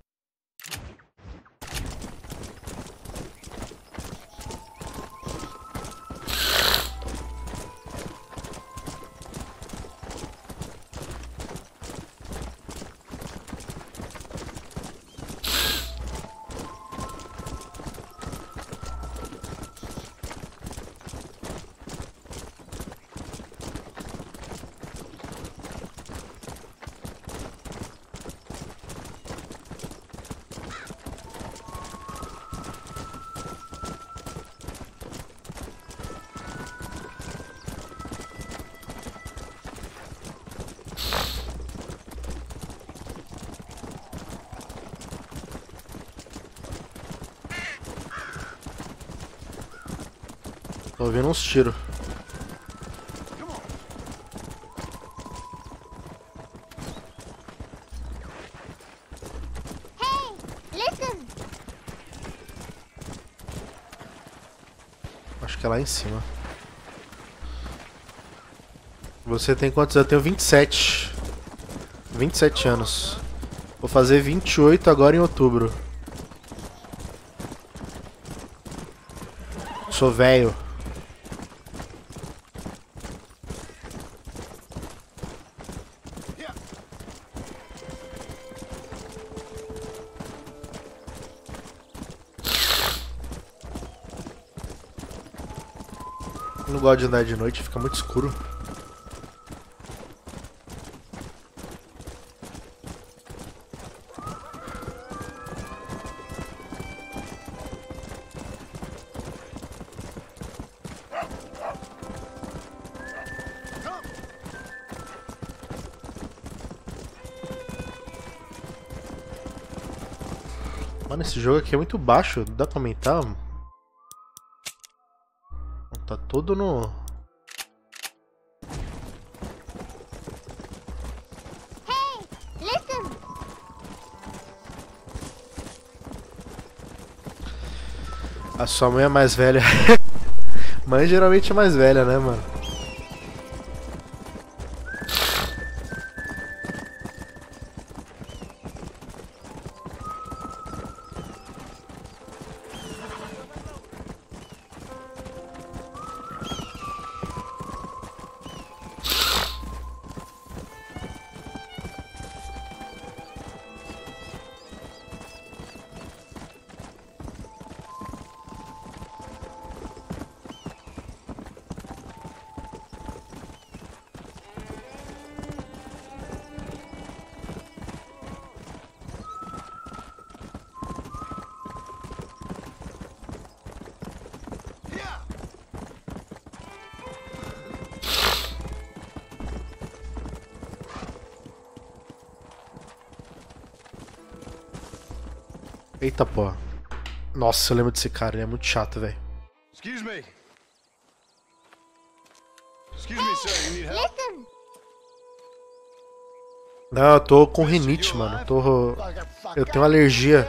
Tô ouvindo uns tiros. Hey, listen. Acho que é lá em cima. Você tem quantos? Eu tenho 27. 27 anos. Vou fazer 28 agora em outubro. Sou velho. Eu não gosto de andar de noite, fica muito escuro. Mano, esse jogo aqui é muito baixo, dá pra aumentar? Tá todo no... Hey, listen. A sua mãe é mais velha. Mãe geralmente é mais velha, né, mano? Eita porra. Nossa, eu lembro desse cara, ele é muito chato, velho. Excuse me. Excuse me, sir. You need help? Listen. Não, eu tô com rinite, mano. Eu tenho alergia.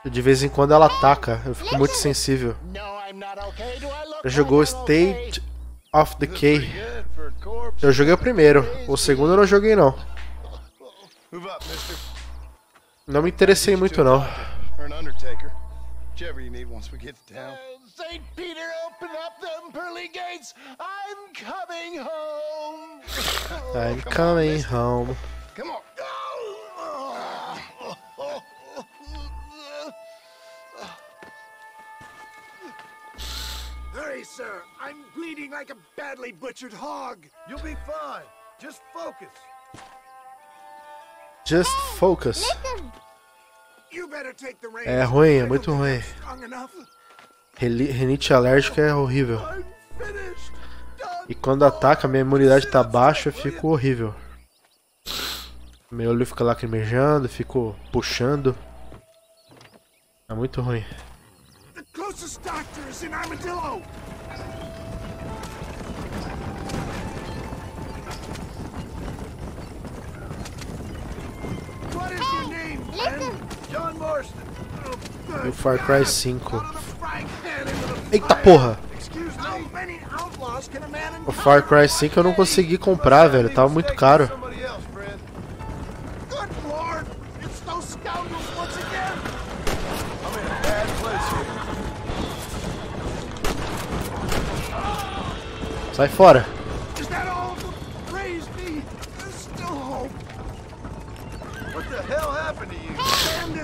De vez em quando ela ataca, eu fico muito sensível. Já jogou State of Decay? Eu joguei o primeiro, o segundo eu não joguei não. Não me interessei muito não. Saint Peter, open up them pearly gates. I'm coming home. I'm coming home. Come on. Hurry, sir. I'm bleeding like a badly butchered hog. You'll be fine. Just focus. Just focus. Listen. You better take the reins. É ruim, é muito ruim. Strong enough. Rinite alérgica é horrível. E quando ataca, minha imunidade tá baixa, eu fico horrível. Meu olho fica lacrimejando, fico puxando. É muito ruim. The closest doctor is in Armadillo. What is your name, Listen. John Marston. E o Far Cry 5. Eita porra! O Far Cry 5 eu não consegui comprar, velho. Tava muito caro. Sai fora! What the hell happened to you?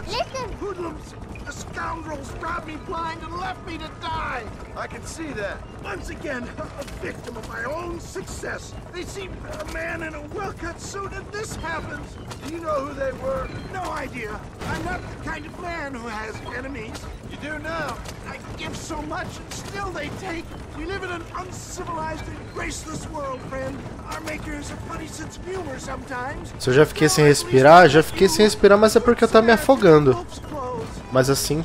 Listen. Hoodlums! The scoundrels robbed me blind and left me to die! I can see that. Once again, a victim of my own success. They see a man in a well-cut suit and this happens. Do you know who they were? No idea. I'm not the kind of man who has enemies. You do now. I give so much and still they take. We live in an uncivilized and graceless world, friend. Our maker has a funny sense of humor sometimes. Se eu já fiquei sem respirar, já fiquei sem respirar, mas é porque eu tava me afogando. Mas assim...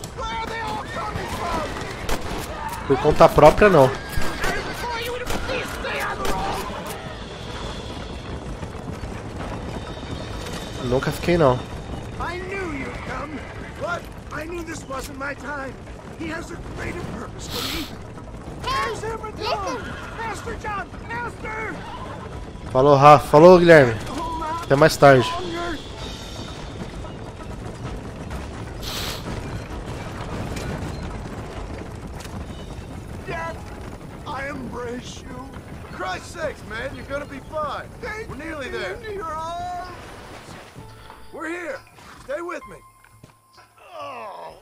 Por conta própria, não. Nunca fiquei, não. I knew you'd come, but I knew this wasn't my time. He has a greater purpose for me. There's Everton! Master John! Master! Falou, Rafa. Falou, Guilherme. Até mais tarde. Dad, I embrace you. For Christ's sakes, man, you're gonna be fine. We're nearly there. We're here. Stay with me. Oh,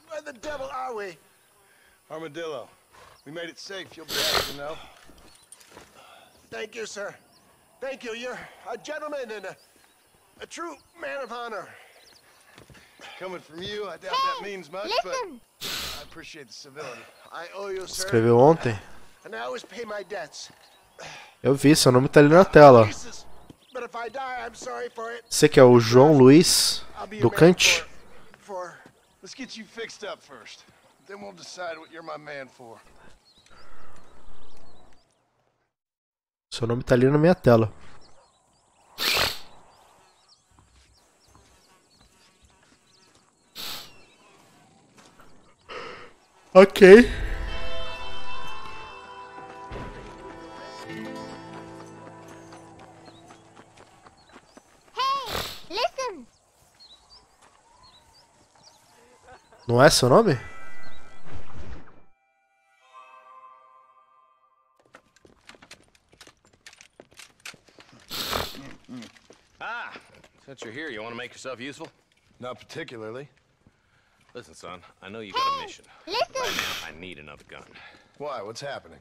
where the devil are we? Armadillo. We made it safe. You'll be happy to know. Thank you, sir. Thank you. You're a gentleman and a true man of honor. Coming from you, I doubt that means much, but I appreciate the civility. I owe you, sir. Escreveu ontem. And I always pay my debts. Eu vi, seu nome tá ali na tela. But if I die, I'm sorry for it. Você que é o João Luiz do Cante? Let's get you fixed up first. Then we'll decide what you're my man for. Seu nome tá ali na minha tela. Ok. Listen. Não é seu nome? Since you're here, you want to make yourself useful? Not particularly. Listen, son, I know you got a mission. Right now, I need another gun. Why? What's happening?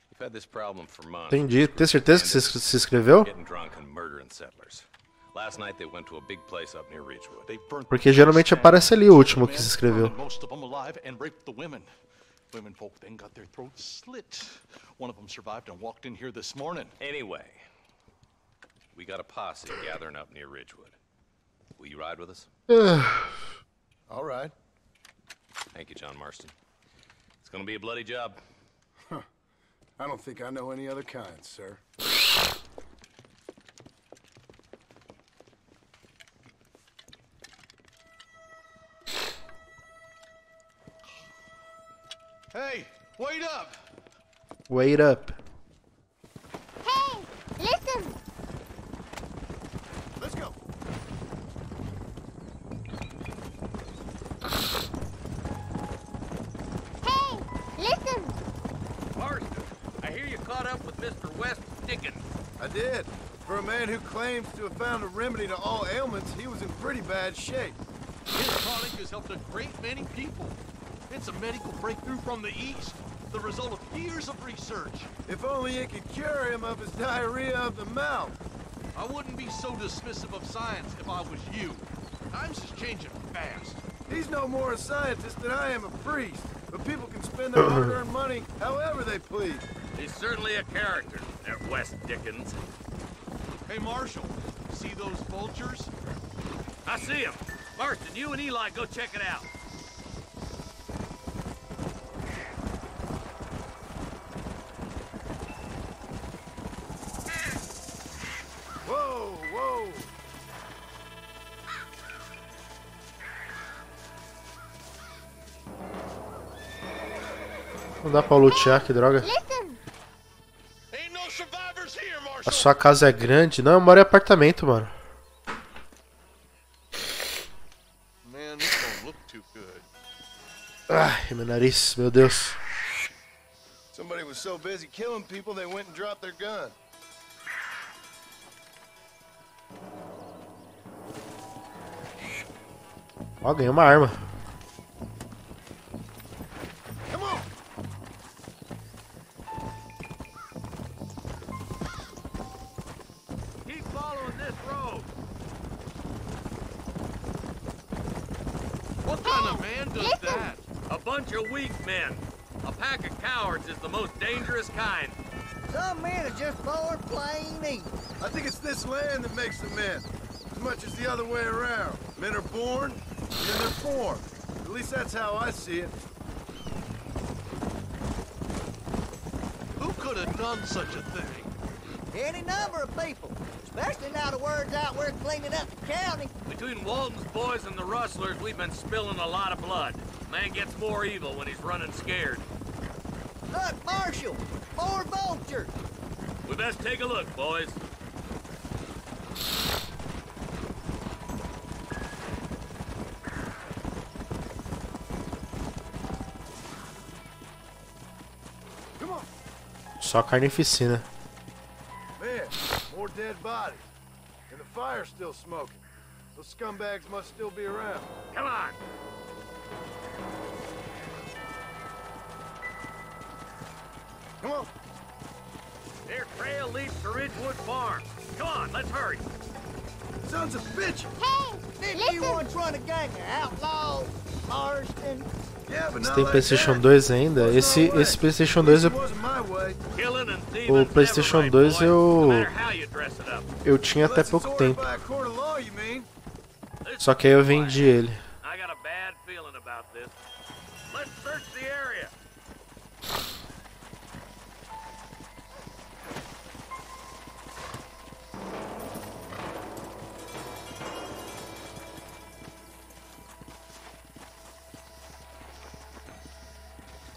We've had this problem for months. Entendi. Tem certeza que você se inscreveu? Getting drunk and murdering settlers. Last night they went to a big place up near Ridgewood. Porque geralmente aparece ali o último que se inscreveu. Most of them alive and raped the women. Women folk then got their throats slit. One of them survived and walked in here this morning. Anyway, we got a posse gathering up near Ridgewood. Will you ride with us? All right. Thank you, John Marston. It's gonna be a bloody job. Huh. I don't think I know any other kind, sir. Hey, wait up! Wait up. Hey, listen. Let's go. Hey, listen. Marston, I hear you caught up with Mr. West Dickens. I did. For a man who claims to have found a remedy to all ailments, he was in pretty bad shape. His product has helped a great many people. It's a medical breakthrough from the East, the result of years of research. If only it could cure him of his diarrhea of the mouth. I wouldn't be so dismissive of science if I was you. Times is changing fast. He's no more a scientist than I am a priest, but people can spend their hard-earned money however they please. He's certainly a character, that West Dickens. Hey, Marshal, see those vultures? I see him. Marston, you and Eli go check it out. Whoa, whoa. Não dá pra lutear, que droga. A sua casa é grande? Não, eu moro em apartamento, mano. Ai, meu nariz, meu Deus. Somebody was so busy killing people they went and dropped their gun. Ó, ganhei uma arma. Come on. Keep following this road. What kind of man does that? A bunch of weak men. A pack of cowards is the most dangerous kind. Some men are just born plain evil. I think it's this land that makes them men, as much as the other way around. Men are born, and then they're formed. At least that's how I see it. done such a thing? Any number of people, especially now the word's out we're cleaning up the county. Between Walton's boys and the rustlers, we've been spilling a lot of blood. Man gets more evil when he's running scared. Look, Marshal, more vultures. We best take a look, boys. Come on. Só carnificina. Man, more dead bodies. And the fire's still smoking. Those scumbags must still be around. Come on. Come on. Their trail leads to Ridgewood Farm. Come on, let's hurry. Sons of bitches. Hey, Didn't you once run a gang of outlaws, Marston? Você tem PlayStation 2 ainda? Esse PlayStation 2 o PlayStation 2 eu tinha até pouco tempo. Só que aí eu vendi ele.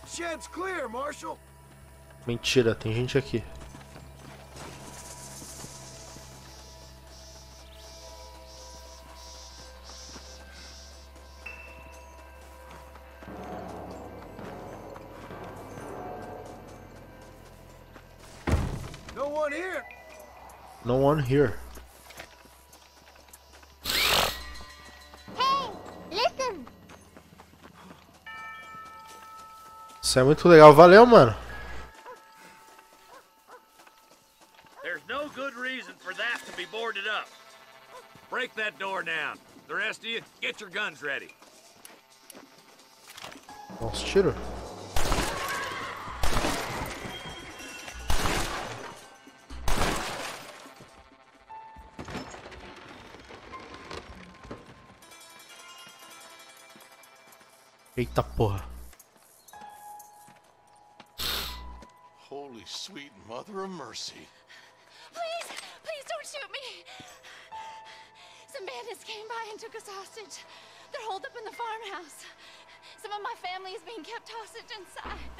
Shed's clear, Marshal. Mentira, tem gente aqui. No one here. No one here. hey, listen. Isso é muito legal, valeu, mano. There's no good reason for that to be boarded up. Break that door down. The rest of you, get your guns ready. Nossa, tiro. Eita porra. Holy sweet mother of mercy. Please don't shoot me. Some bandits came by and took us hostage. They're holed up in the farmhouse. Some of my family is being kept hostage inside.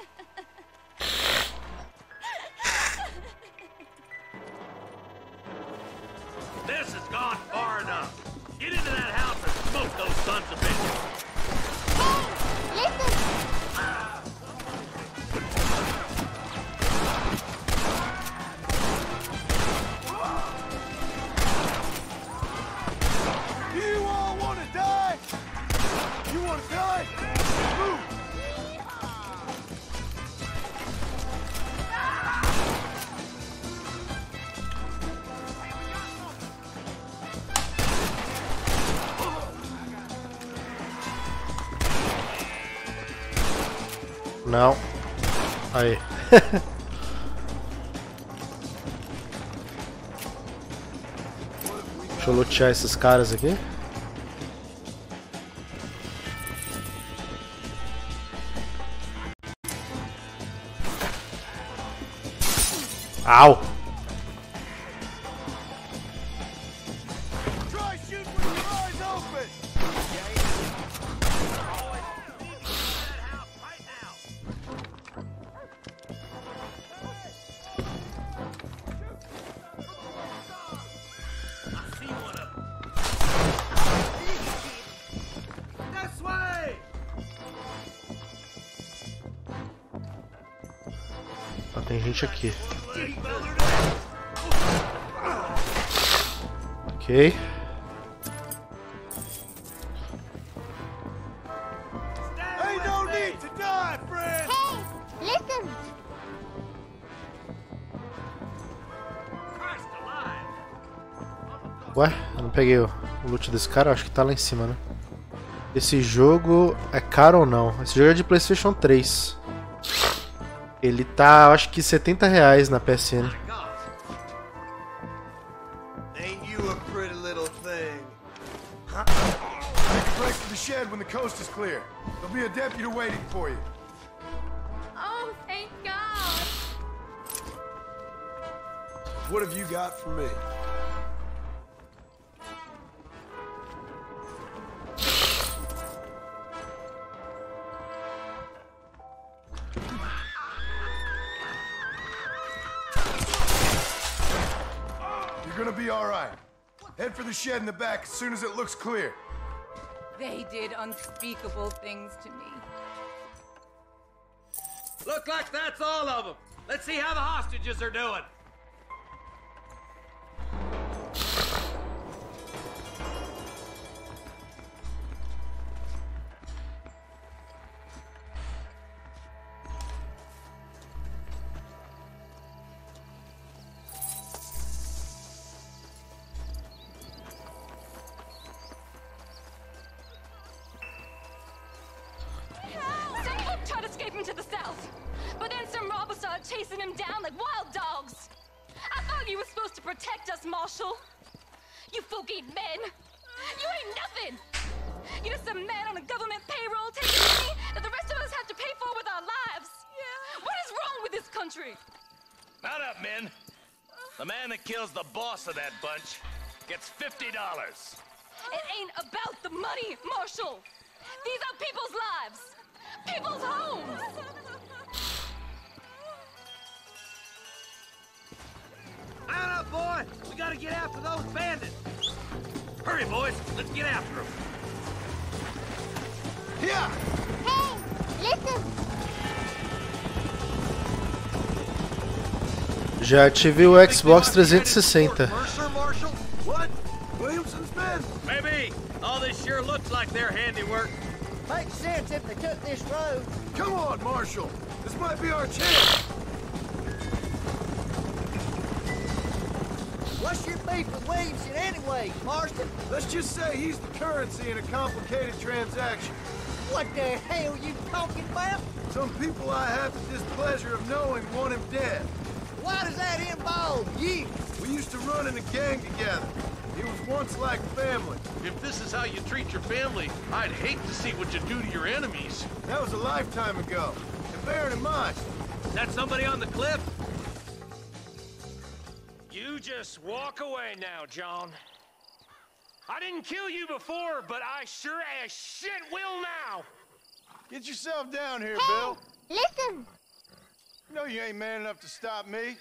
This has gone far enough. Get into that house and smoke those sons of bitches. Listen. You all want to die? You want to die? Move! Não. Aí. Deixa eu lutear esses caras aqui. Au! Try shooting with your eyes open! This way! Ah, tem gente aqui. Ok. Ain't no need to die, friend! Hey, listen. Ué, eu não peguei o loot desse cara, acho que tá lá em cima, né? Esse jogo é caro ou não? Esse jogo é de PlayStation 3. Ele tá, acho que R$70 na PSN. Ain't you a pretty little thing? Take a break to the shed when the coast is clear. There'll be a deputy waiting for you. Oh, thank God. What have you got for me? You're gonna be all right. Head for the shed in the back as soon as it looks clear. They did unspeakable things to me. Look like that's all of them. Let's see how the hostages are doing. To the south, but then some robbers started chasing him down like wild dogs. I thought you were supposed to protect us, Marshal. You folk-eating men. You ain't nothing. You're just a man on a government payroll taking money that the rest of us have to pay for with our lives. Yeah. What is wrong with this country? Mount up, men. The man that kills the boss of that bunch gets $50. It ain't about the money, Marshal. These are people's lives. People's homes! Man up, boy! We gotta get after those bandits! Hurry, boys! Let's get after them! Yeah! Hey, listen! Já ativei o Xbox 360. Marshal? What? Williamson's men? Maybe. All this sure looks like their handiwork. Makes sense if they took this road. Come on, Marshal. This might be our chance. What's your beef with Williamson anyway, Marston? Let's just say he's the currency in a complicated transaction. What the hell you talking about? Some people I have the displeasure of knowing want him dead. Why does that involve you? We used to run in a gang together. It was once like family. If this is how you treat your family, I'd hate to see what you do to your enemies. That was a lifetime ago. And bear it in mind. Is that somebody on the cliff? You just walk away now, John. I didn't kill you before, but I sure as shit will now. Get yourself down here, Hey, Bill. listen! You know you ain't man enough to stop me.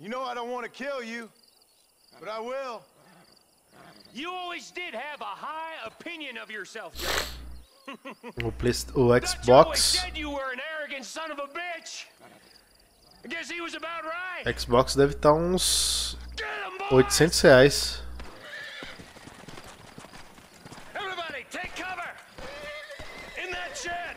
You know I don't want to kill you, but I will. You always did have a high opinion of yourself, John. O Dutch always Xbox. said you were an arrogant son of a bitch. I guess he was about right. Xbox deve estar uns Get him, boys! R$800. Everybody, take cover! In that shed!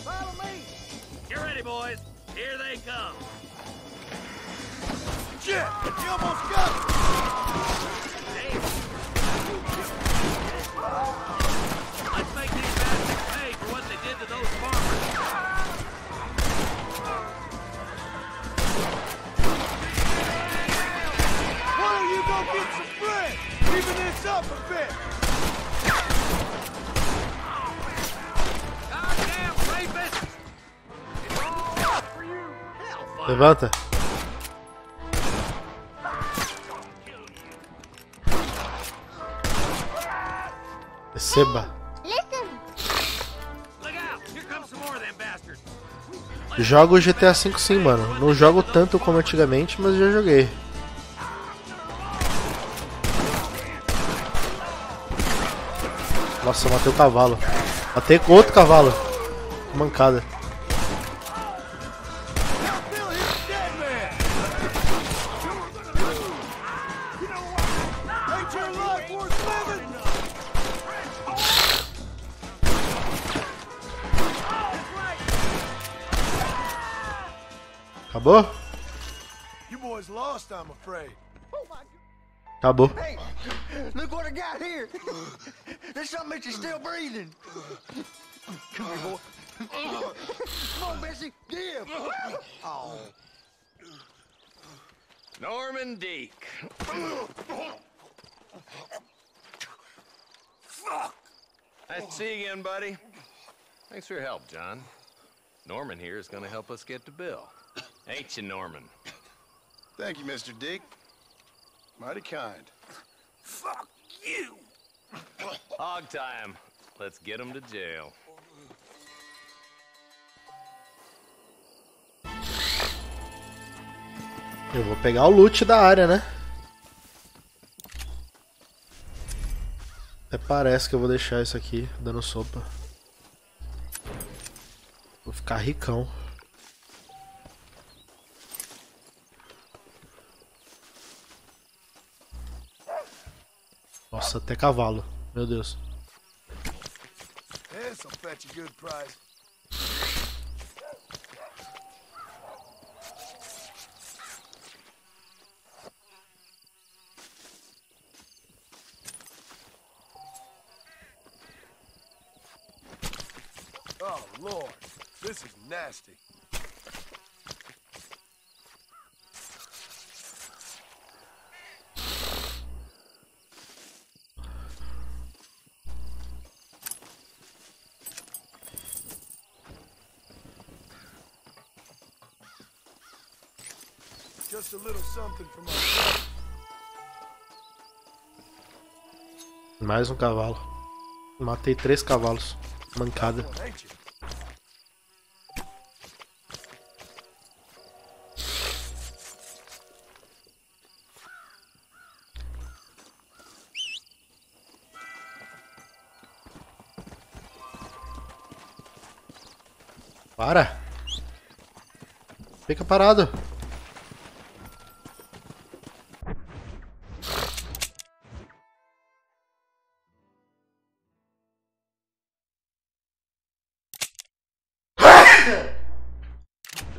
Follow me! Get ready, boys. Here they come. Shit! You almost got it! Let's make these bastards pay for what they did to those farmers. Why don't you go get some bread? Even this up a bit. Goddamn rapists! It's all up for you. Hellfire. Levanta. Receba. Listen! Look out! Here comes some more of them bastards. Jogo GTA V sim, mano. Não jogo tanto como antigamente, mas já joguei. Nossa, eu matei o cavalo. Matei com outro cavalo. Mancada. Bill, he's a dead man. Ain't your life worth living? Acabou? You boys lost, I'm afraid. Acabou. Hey, look what I got here. There's something that you're still breathing. Come here, boy. Come on, Bessie. Give. Oh. Norman Deek. Nice to see you again, buddy. Thanks for your help, John. Norman here is gonna help us get to Bill. Ain't you, Norman? Thank you, Mr. Deke. Mighty kind. Fuck you! Hog time. Let's get him to jail. Eu vou pegar o loot da área, né? Até parece que eu vou deixar isso aqui dando sopa. Vou ficar ricão. Nossa, até cavalo. Meu Deus. This'll fetch a good price. Oh, Lord. This is nasty. Just a little something for myself. Mais um cavalo. Matei 3 cavalos. Mancada. Para! Fica parado!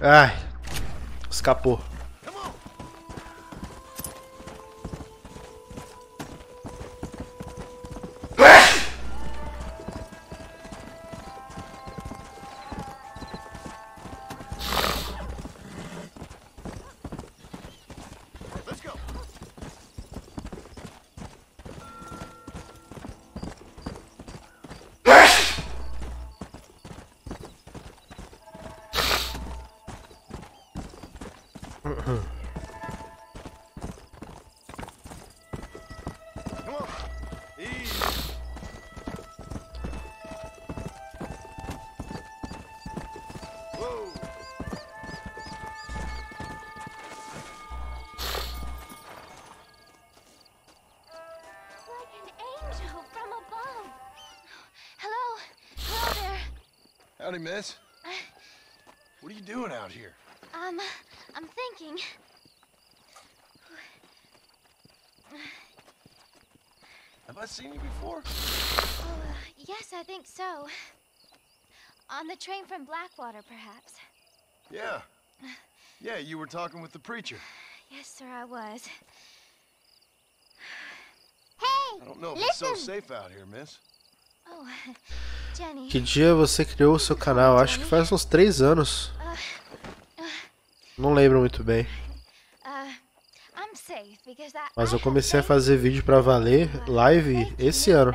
Ai, escapou. Howdy, miss. What are you doing out here? I'm thinking. Have I seen you before? Oh, yes, I think so. On the train from Blackwater, perhaps. Yeah. Yeah, you were talking with the preacher. Yes, sir, I was. Hey, I don't know if it's so safe out here, miss. Oh, Jenny. Que dia você criou o seu canal? Acho que faz uns 3 anos. Não lembro muito bem. Mas eu comecei a fazer vídeo pra valer, live, esse ano.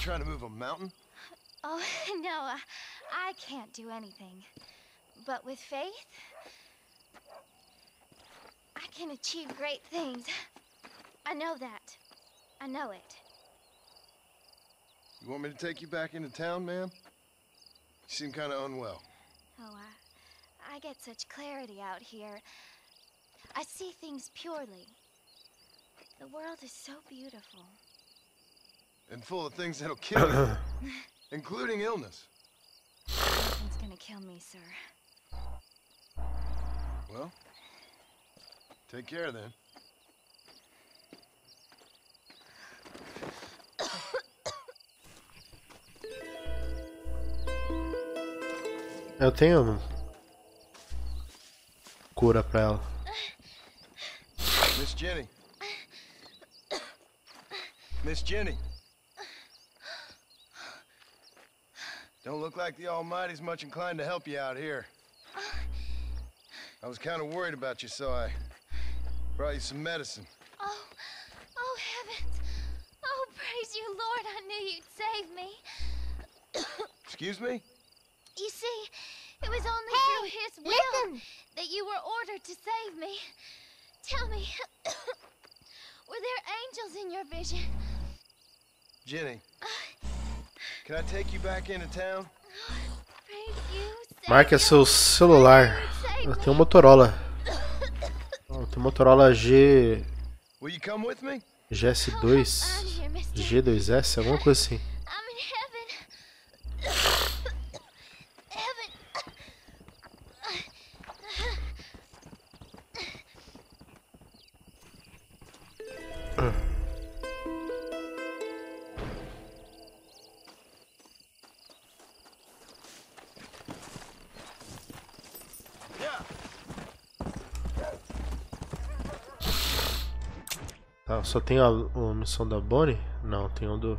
Trying to move a mountain? Oh, no, I can't do anything. But with faith, I can achieve great things. I know that. I know it. You want me to take you back into town, ma'am? You seem kind of unwell. Oh, I get such clarity out here. I see things purely. The world is so beautiful. And full of things that'll kill you, including illness. Nothing's gonna kill me, sir. Well, take care then. Eu tenho cura pra ela. Miss Jenny. Miss Jenny. Don't look like the Almighty's much inclined to help you out here. I was kind of worried about you, so I brought you some medicine. Oh heavens! Oh, praise you, Lord! I knew you'd save me. Excuse me? You see, it was only through His will that you were ordered to save me. Tell me, were there angels in your vision? Jenny, can I take you back into town? Praise you, Marque seu celular. Eu tenho um Motorola. Eu tenho um Motorola Will you come with me? GS2, G2S, alguma coisa assim. I'm in heaven. Heaven. Tá, só tem a missão da Bonnie? Não, tem um do...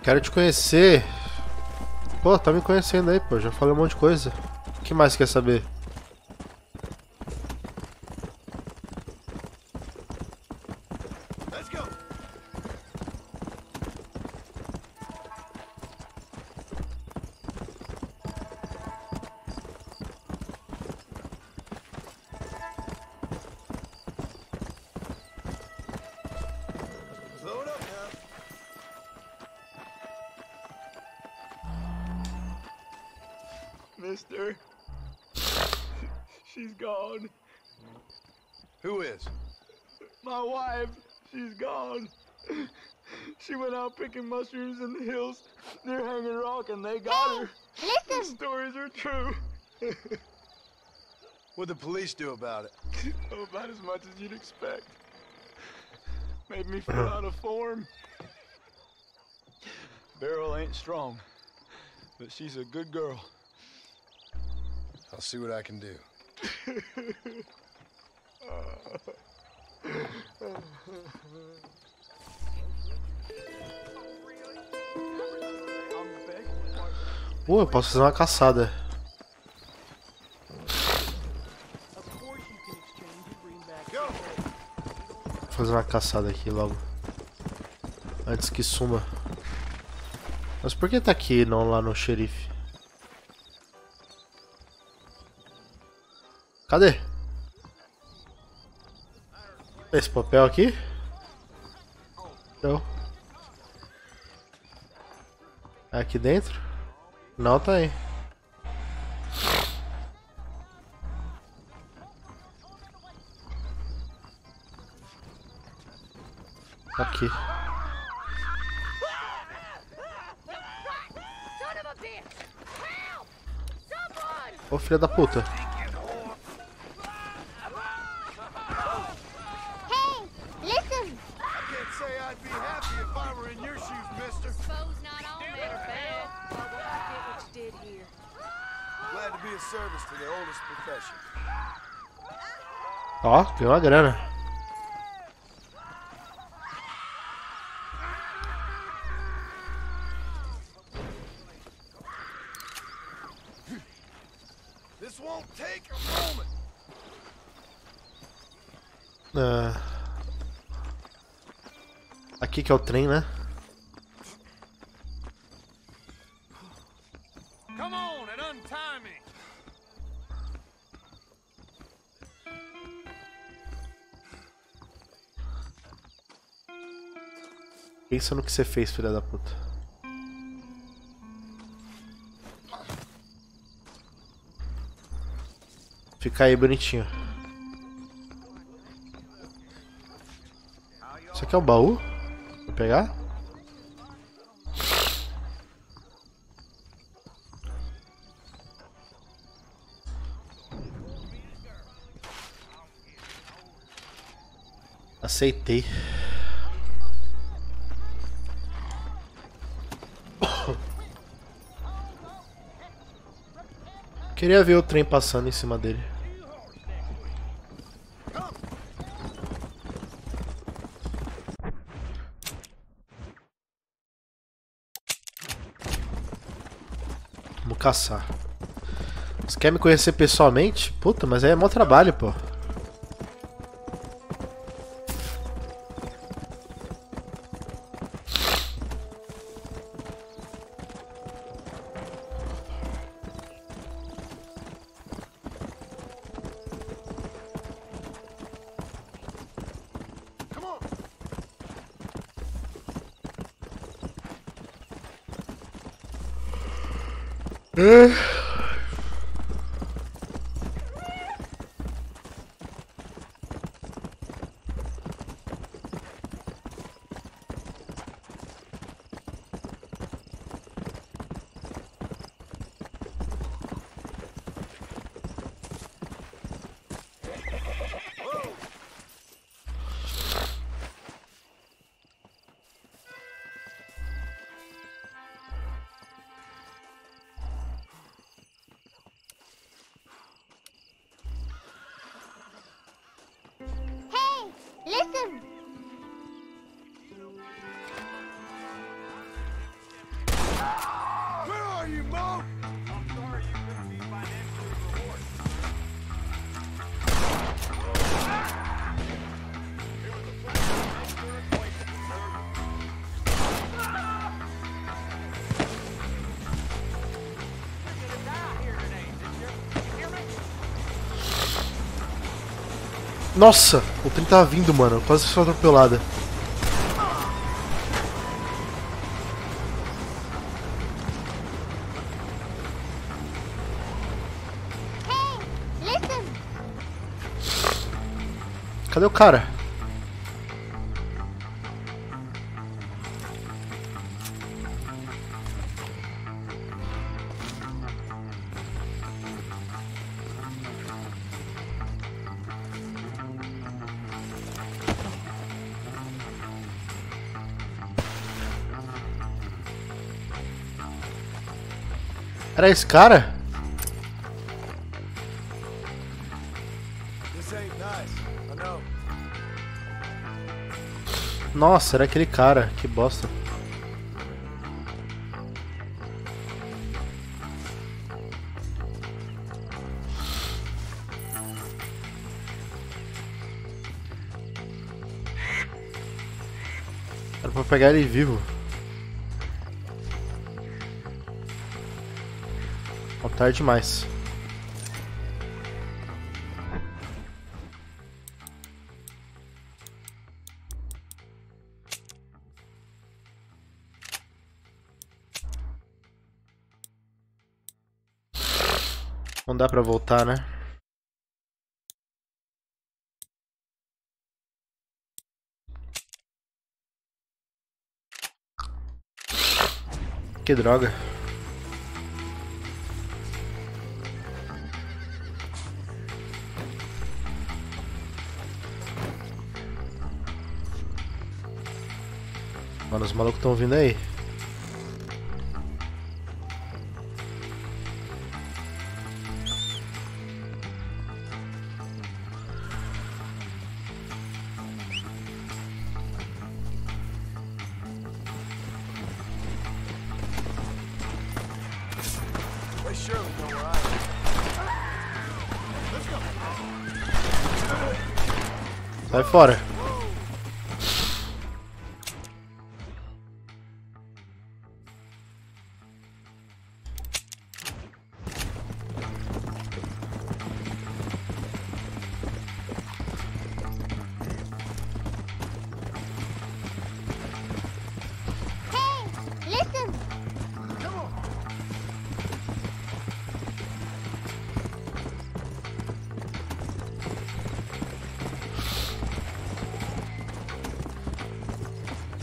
Quero te conhecer. Pô, tá me conhecendo aí, pô. Já falei um monte de coisa. O que mais você quer saber? Mister, she's gone. Who is? My wife, she's gone. She went out picking mushrooms in the hills near Hanging Rock and they got her. Listen! The stories are true. What'd the police do about it? Oh, about as much as you'd expect. Made me feel out of form. Beryl ain't strong, but she's a good girl. I'll see what I can do. Eu posso fazer uma caçada. Vou fazer uma caçada aqui logo. Antes que suma. Mas por que tá aqui e não lá no xerife? Cadê? Esse papel aqui? Não. É aqui dentro? Não, tá aí. Aqui. Ô, filha da puta. Ó, ganhou uma grana. Aqui que é o trem, né? Pensa no que você fez, filha da puta. Fica aí bonitinho. Isso aqui é o baú? Vou pegar? Aceitei. Queria ver o trem passando em cima dele. Vamos caçar. Você quer me conhecer pessoalmente? Puta, mas aí é mó trabalho, pô. Listen! Where are you, Mo? I'm sorry you couldn't be financially rewarded. It was a pleasure to make your acquaintance, sir. You're gonna die here today, did you? Hear me? Nossa, o trem tava vindo, mano. Quase foi atropelada. Cadê o cara? Era esse cara? Nossa, era aquele cara, que bosta. Era pra pegar ele vivo. Ó, tarde demais. Não dá pra voltar, né? Que droga. Mano, os malucos estão vindo aí. Sai fora.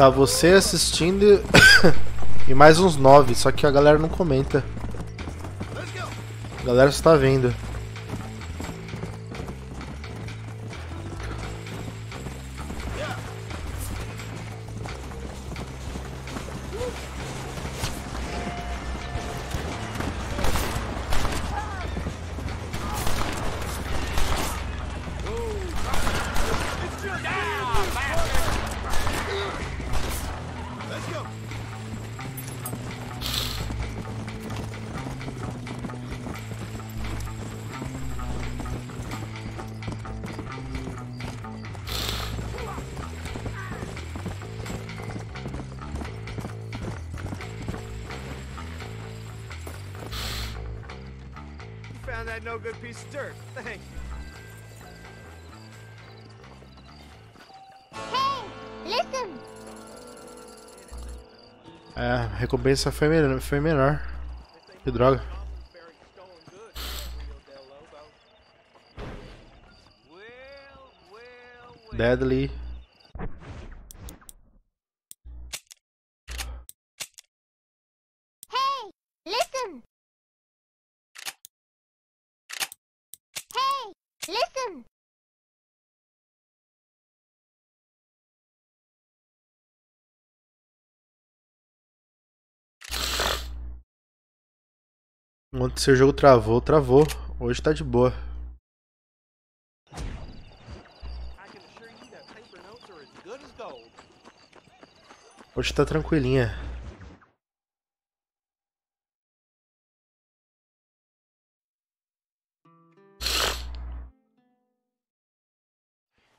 Tá você assistindo e mais uns 9, só que a galera não comenta. A galera só tá vendo. That no good piece of dirt. Thank you. Hey, listen. É, a recompensa foi menor. Que droga. Deadly. Hey, listen. Hey, listen. Ontem seu jogo travou. Hoje tá de boa. Hoje tá tranquilinha.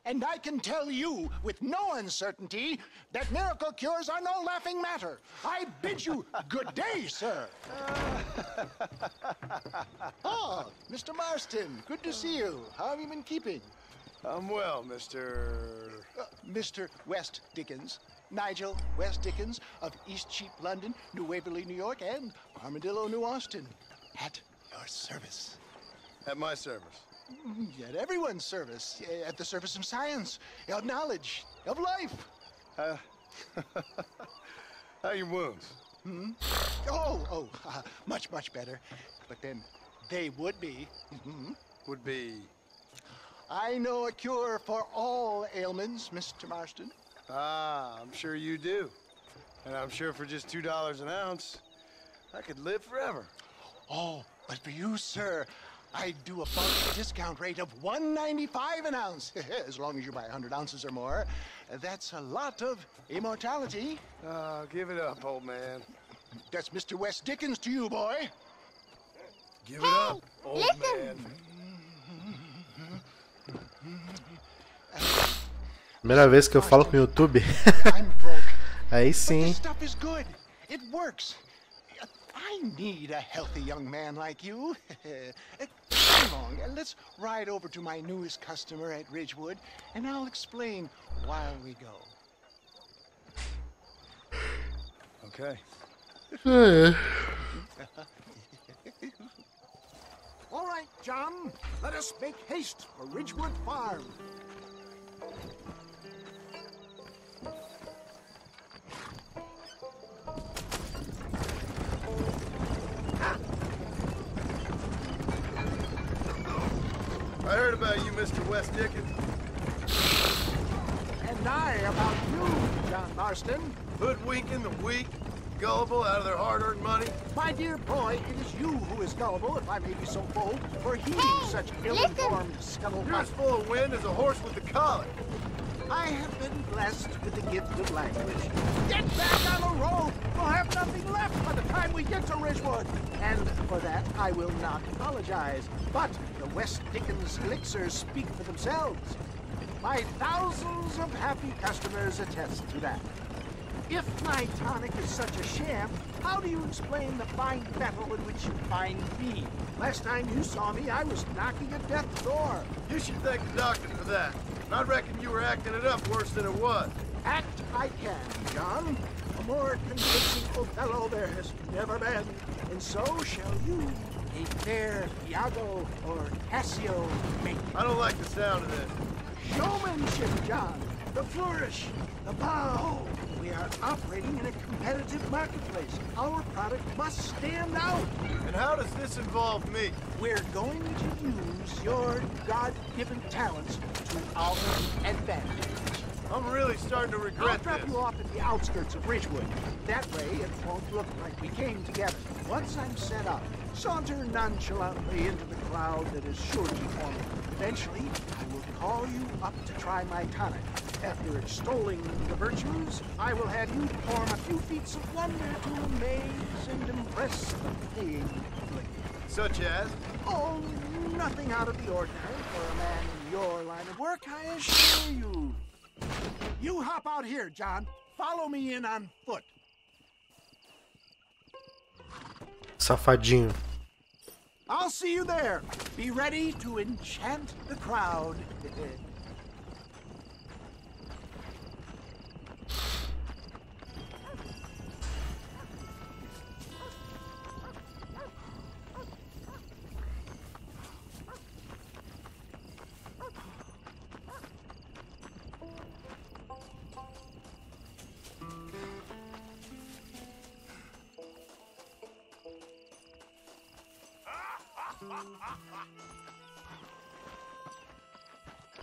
And I can tell you with no uncertainty that miracle cures are no laughing matter. I bid you good day, sir. Oh, Mr. Marston, good to see you. How have you been keeping? I'm well, Mr. Mr. West Dickens. Nigel West Dickens of East Cheap, London, New Waverly, New York, and Armadillo, New Austin. At your service. At my service. At everyone's service. At the service of science, of knowledge, of life. How are your wounds? Much, much better. But then they would be. Would be? I know a cure for all ailments, Mr. Marston. Ah, I'm sure you do. And I'm sure for just $2 an ounce, I could live forever. Oh, but for you, sir, I do a bulk discount rate of $1.95 an ounce. As long as you buy 100 ounces or more. That's a lot of immortality. Give it up, old man. That's Mr. West Dickens to you, boy. Give it up, old man. Primeira vez que eu falo com o YouTube. Aí sim. This stuff is good. It works. I need a healthy young man like you. Come along, let's ride over to my newest customer at Ridgewood, and I'll explain while we go. Okay. All right, John, let us make haste for Ridgewood Farm. I heard about you, Mr. West Dickens. And I about you, John Marston. Hoodwinking the weak, gullible out of their hard-earned money. My dear boy, it is you who is gullible, if I may be so bold, for heeding such ill-informed scuttlebutt. You're as full of wind as a horse with the colic. I have been blessed with the gift of language. Get back on the road! We'll have nothing left by the time we get to Ridgewood. And for that, I will not apologize. But the West Dickens elixirs speak for themselves. My thousands of happy customers attest to that. If my tonic is such a sham, how do you explain the fine battle in which you find me? Last time you saw me, I was knocking at death's door. You should thank the doctor for that. I reckon you were acting it up worse than it was. Act I can, John. A more convincing Othello there has never been. And so shall you, a fair Iago or Cassio make. I don't like the sound of this. Showmanship, John. The flourish, the bow. We are operating in a competitive marketplace. Our product must stand out. And how does this involve me? We're going to use your God-given talents to our advantage. I'm really starting to regret I'll drop you off at the outskirts of Ridgewood. That way, it won't look like we came together. Once I'm set up, saunter nonchalantly into the crowd that is sure to form. Eventually, I will call you up to try my tonic. After extolling the virtues, I will have you perform a few feats of wonder to amaze and impress the paying public. Such as? Oh, nothing out of the ordinary for a man in your line of work, I assure you. You hop out here, John. Follow me in on foot. Safadinho. I'll see you there. Be ready to enchant the crowd.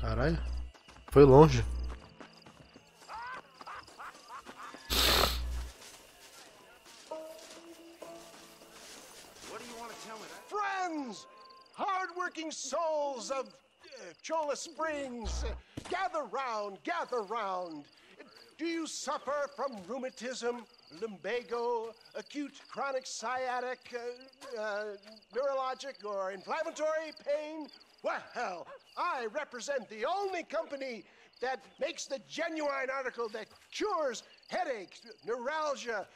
Caralho. Foi longe. What do you want to tell me? Friends! Hard-working souls of Cholla Springs, gather round, gather round. Do you suffer from rheumatism, lumbago, acute chronic sciatic, neurologic, or inflammatory pain? Well, I represent the only company that makes the genuine article that cures headaches, neuralgia,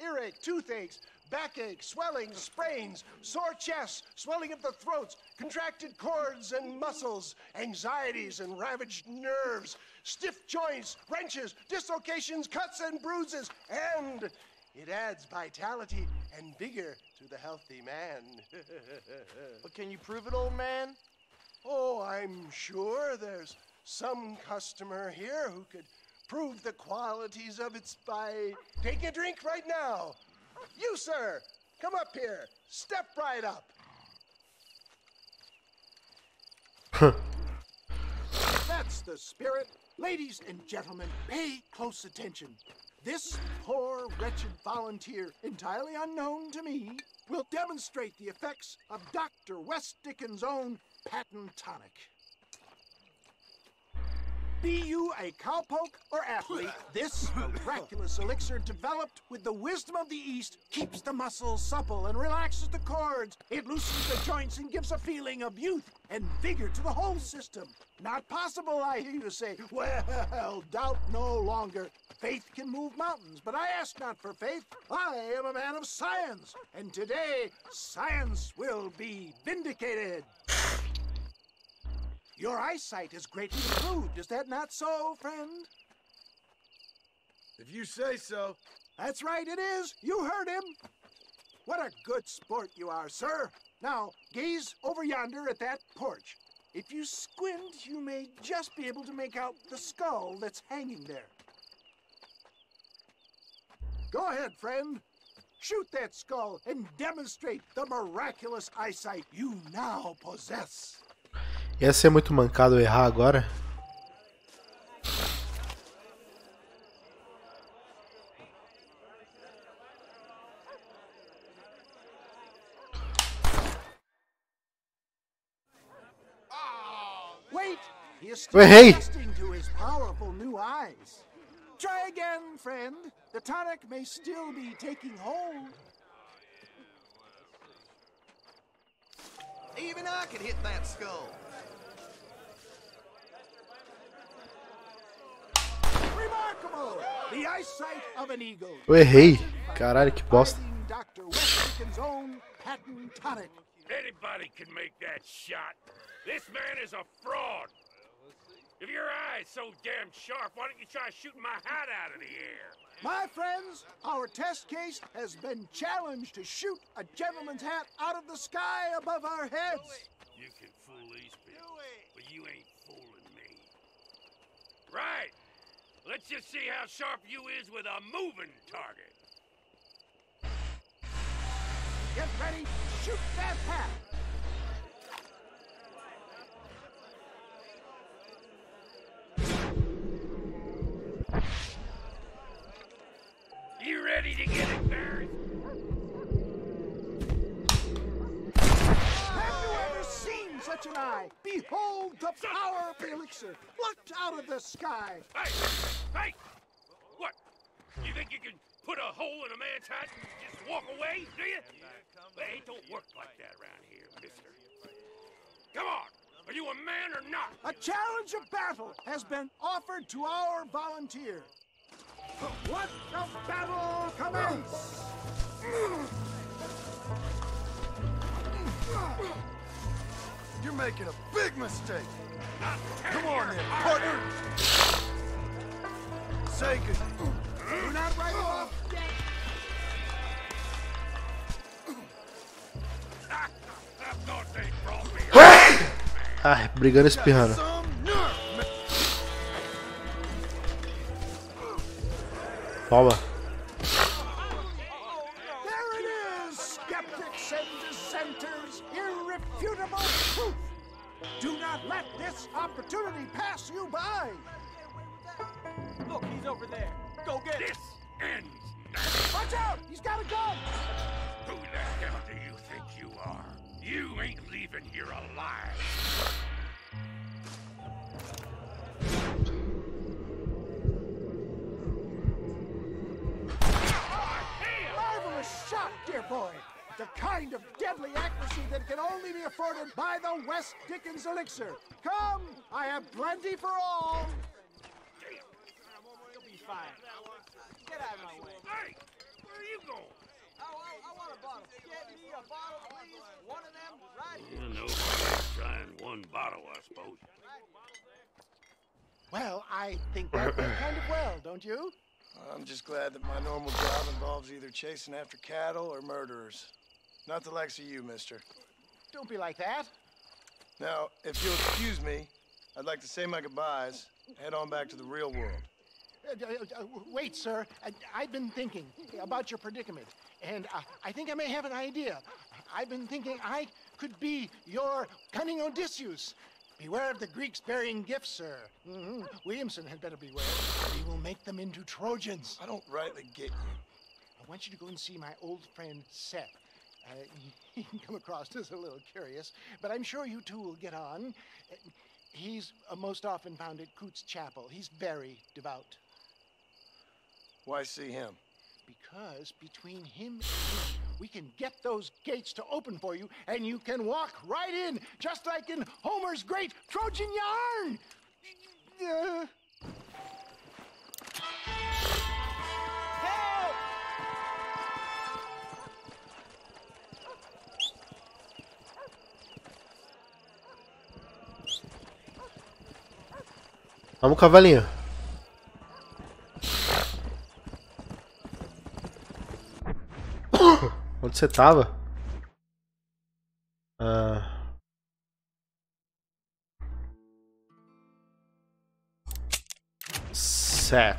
earache, toothaches, backache, swelling, sprains, sore chests, swelling of the throats, contracted cords and muscles, anxieties and ravaged nerves, stiff joints, wrenches, dislocations, cuts and bruises, and it adds vitality and vigor to the healthy man. But can you prove it, old man? Oh, I'm sure there's some customer here who could prove the qualities of it by taking a drink right now. You, sir, come up here. Step right up. That's the spirit. Ladies and gentlemen, pay close attention. This poor, wretched volunteer, entirely unknown to me, will demonstrate the effects of Dr. West Dickens' own patent tonic. Be you a cowpoke or athlete, this miraculous elixir developed with the wisdom of the East keeps the muscles supple and relaxes the cords. It loosens the joints and gives a feeling of youth and vigor to the whole system. Not possible, I hear you say. Well, doubt no longer. Faith can move mountains, but I ask not for faith. I am a man of science, and today science will be vindicated. Your eyesight is greatly improved, is that not so, friend? If you say so. That's right, it is. You heard him. What a good sport you are, sir. Now, gaze over yonder at that porch. If you squint, you may just be able to make out the skull that's hanging there. Go ahead, friend. Shoot that skull and demonstrate the miraculous eyesight you now possess. Ia ser muito mancado errar agora. Wait, he is Eu still errei. adjusting to his powerful new eyes. Try again, friend. The tonic may still be taking hold. Even I could hit that skull. Remarkable! The eyesight of an eagle. Eu errei. Caralho, que bosta. Dr. West Dickens' own patent tonic. Anybody can make that shot. This man is a fraud. If your eye's so damn sharp, why don't you try shooting my hat out of the air? My friends, our test case has been challenged to shoot a gentleman's hat out of the sky above our heads. You can fool these people, but you ain't fooling me. Right. Let's just see how sharp you is with a moving target. Get ready, shoot that hat! You ready to get embarrassed? Have you ever seen such an eye? Behold the power of the elixir, plucked out of the sky. Hey! Hey! What? You think you can put a hole in a man's hat and just walk away, do you? Well, it don't work like that around here, mister. Come on! Are you a man or not? A challenge of battle has been offered to our volunteer. Let the battle commence! You're making a big mistake. Come on then, partner. Seagate. You're not right off yet. I thought they brought me. Ai, brigando e espirrando. Toma. There it is, skeptics and dissenters, irrefutable truth. Do not let this opportunity pass you by. Look, he's over there. Go get him. This ends now. Watch out! He's got a gun! Who the hell do you think you are? You ain't leaving here alive. Marvelous shot, dear boy. The kind of deadly accuracy that can only be afforded by the West Dickens elixir. Come, I have plenty for all. You'll be fine. Get out of my way. Hey, where are you going? I want a bottle. Get me a bottle, please. One of them right here. Nobody's trying one bottle, I suppose. Well, I think that went kind of well, don't you? I'm just glad that my normal job involves either chasing after cattle or murderers. Not the likes of you, mister. Don't be like that. Now, if you'll excuse me, I'd like to say my goodbyes, head on back to the real world. Wait, sir. I've been thinking about your predicament, and I think I may have an idea. I've been thinking I could be your cunning Odysseus. Beware of the Greeks bearing gifts, sir. Williamson had better beware. We will make them into Trojans. I don't rightly get you. I want you to go and see my old friend Seth. He can come across as a little curious, but I'm sure you two will get on. He's most often found at Coots Chapel. He's very devout. Why see him? Because between him and me, we can get those gates to open for you, and you can walk right in, just like in Homer's great Trojan yarn! Help! Vamos, cavalinho. Onde você tava? Set.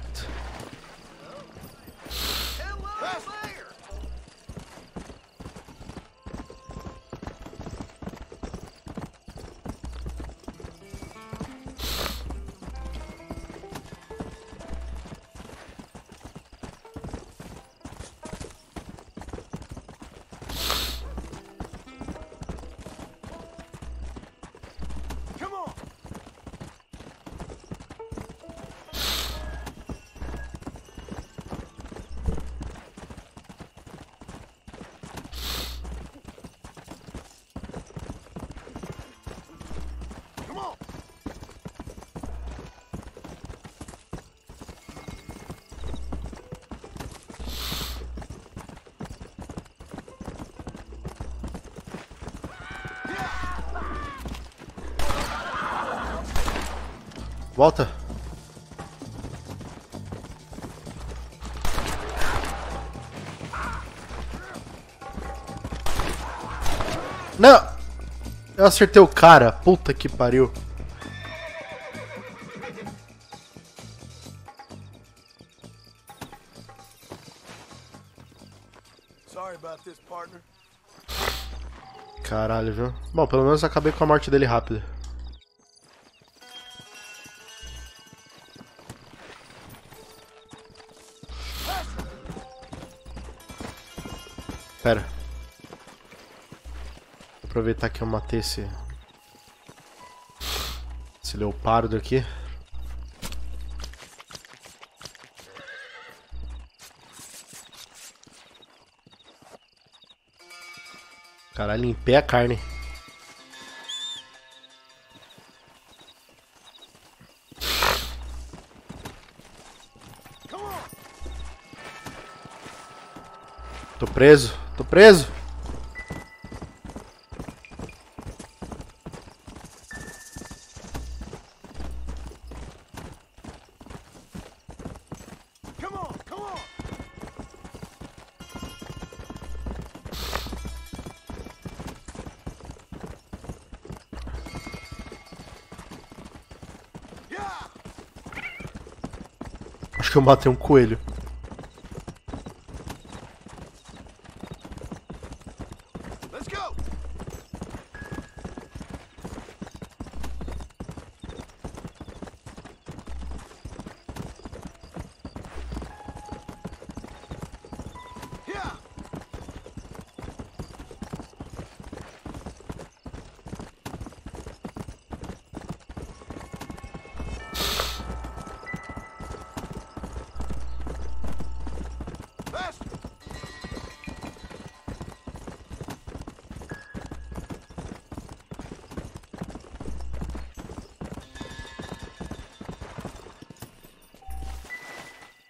Volta. Não! Eu acertei o cara. Puta que pariu. Sorry about this, partner. Caralho, viu? Bom, pelo menos acabei com a morte dele rápido. Pera. Vou aproveitar que eu matei esse leopardo aqui. Caralho, limpei a carne. Tô preso, tô preso. Acho que eu matei um coelho.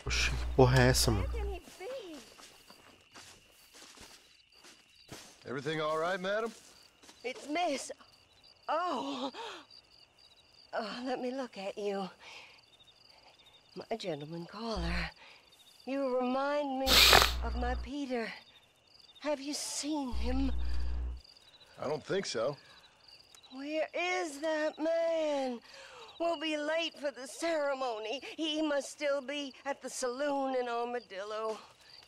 Oxi, que porra é essa, mano? Everything all right, madam? It's Miss. Oh. Oh, let me look at you. My gentleman caller. You remind me of my Peter. Have you seen him? I don't think so. Where is that man? We'll be late for the ceremony. He must still be at the saloon in Armadillo,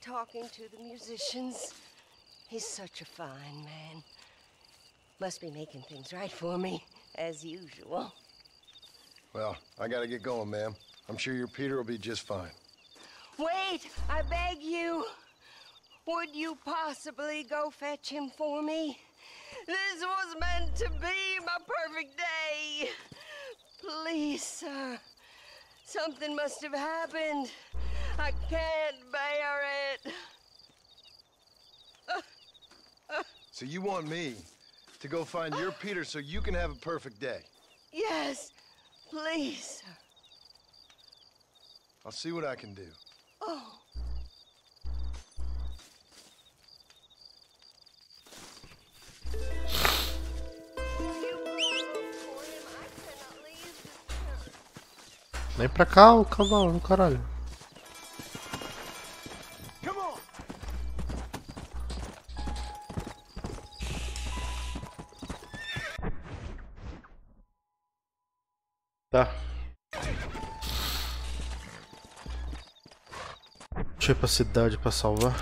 talking to the musicians. He's such a fine man. Must be making things right for me, as usual. Well, I gotta get going, ma'am. I'm sure your Peter will be just fine. Wait, I beg you. Would you possibly go fetch him for me? This was meant to be my perfect day. Please, sir. Something must have happened. I can't bear it. So you want me to go find your Peter so you can have a perfect day? Yes, please, sir. I'll see what I can do. Oh. Vem pra cá, o cavalo, caralho. Tá. Deixa eu ir pra cidade pra salvar.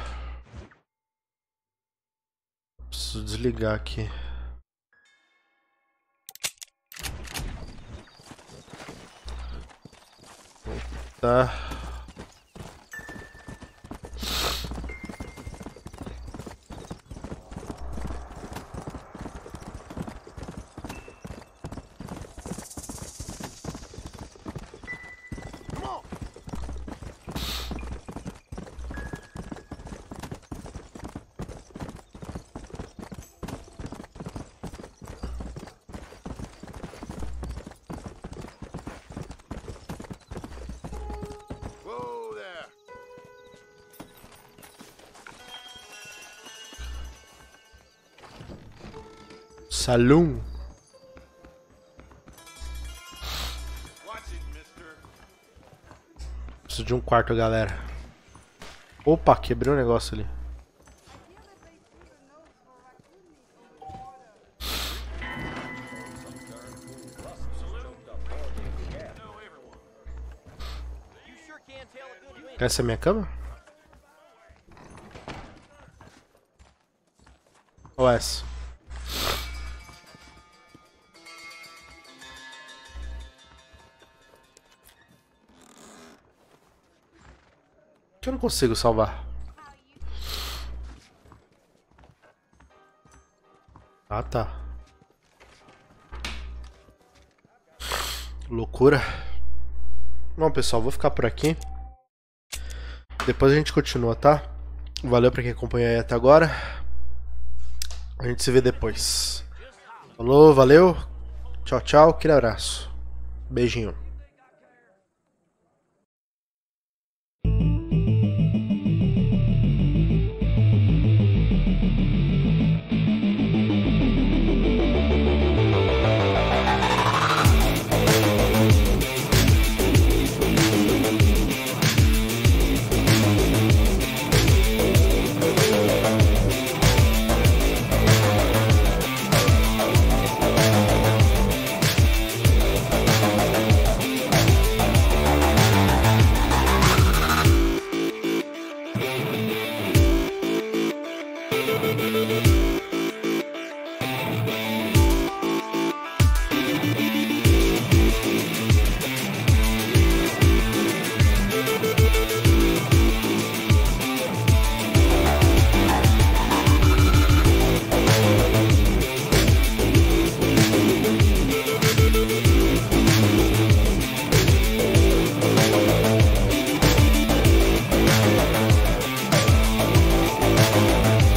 Preciso desligar aqui. Tá. Salão. Preciso de um quarto, galera. Opa, quebrei um negócio ali. Essa é a minha cama? Ou essa? Que eu não consigo salvar. Ah, tá. Loucura. Bom, pessoal, vou ficar por aqui. Depois a gente continua, tá? Valeu pra quem acompanhou aí até agora. A gente se vê depois. Falou, valeu. Tchau, tchau. Aquele abraço. Beijinho.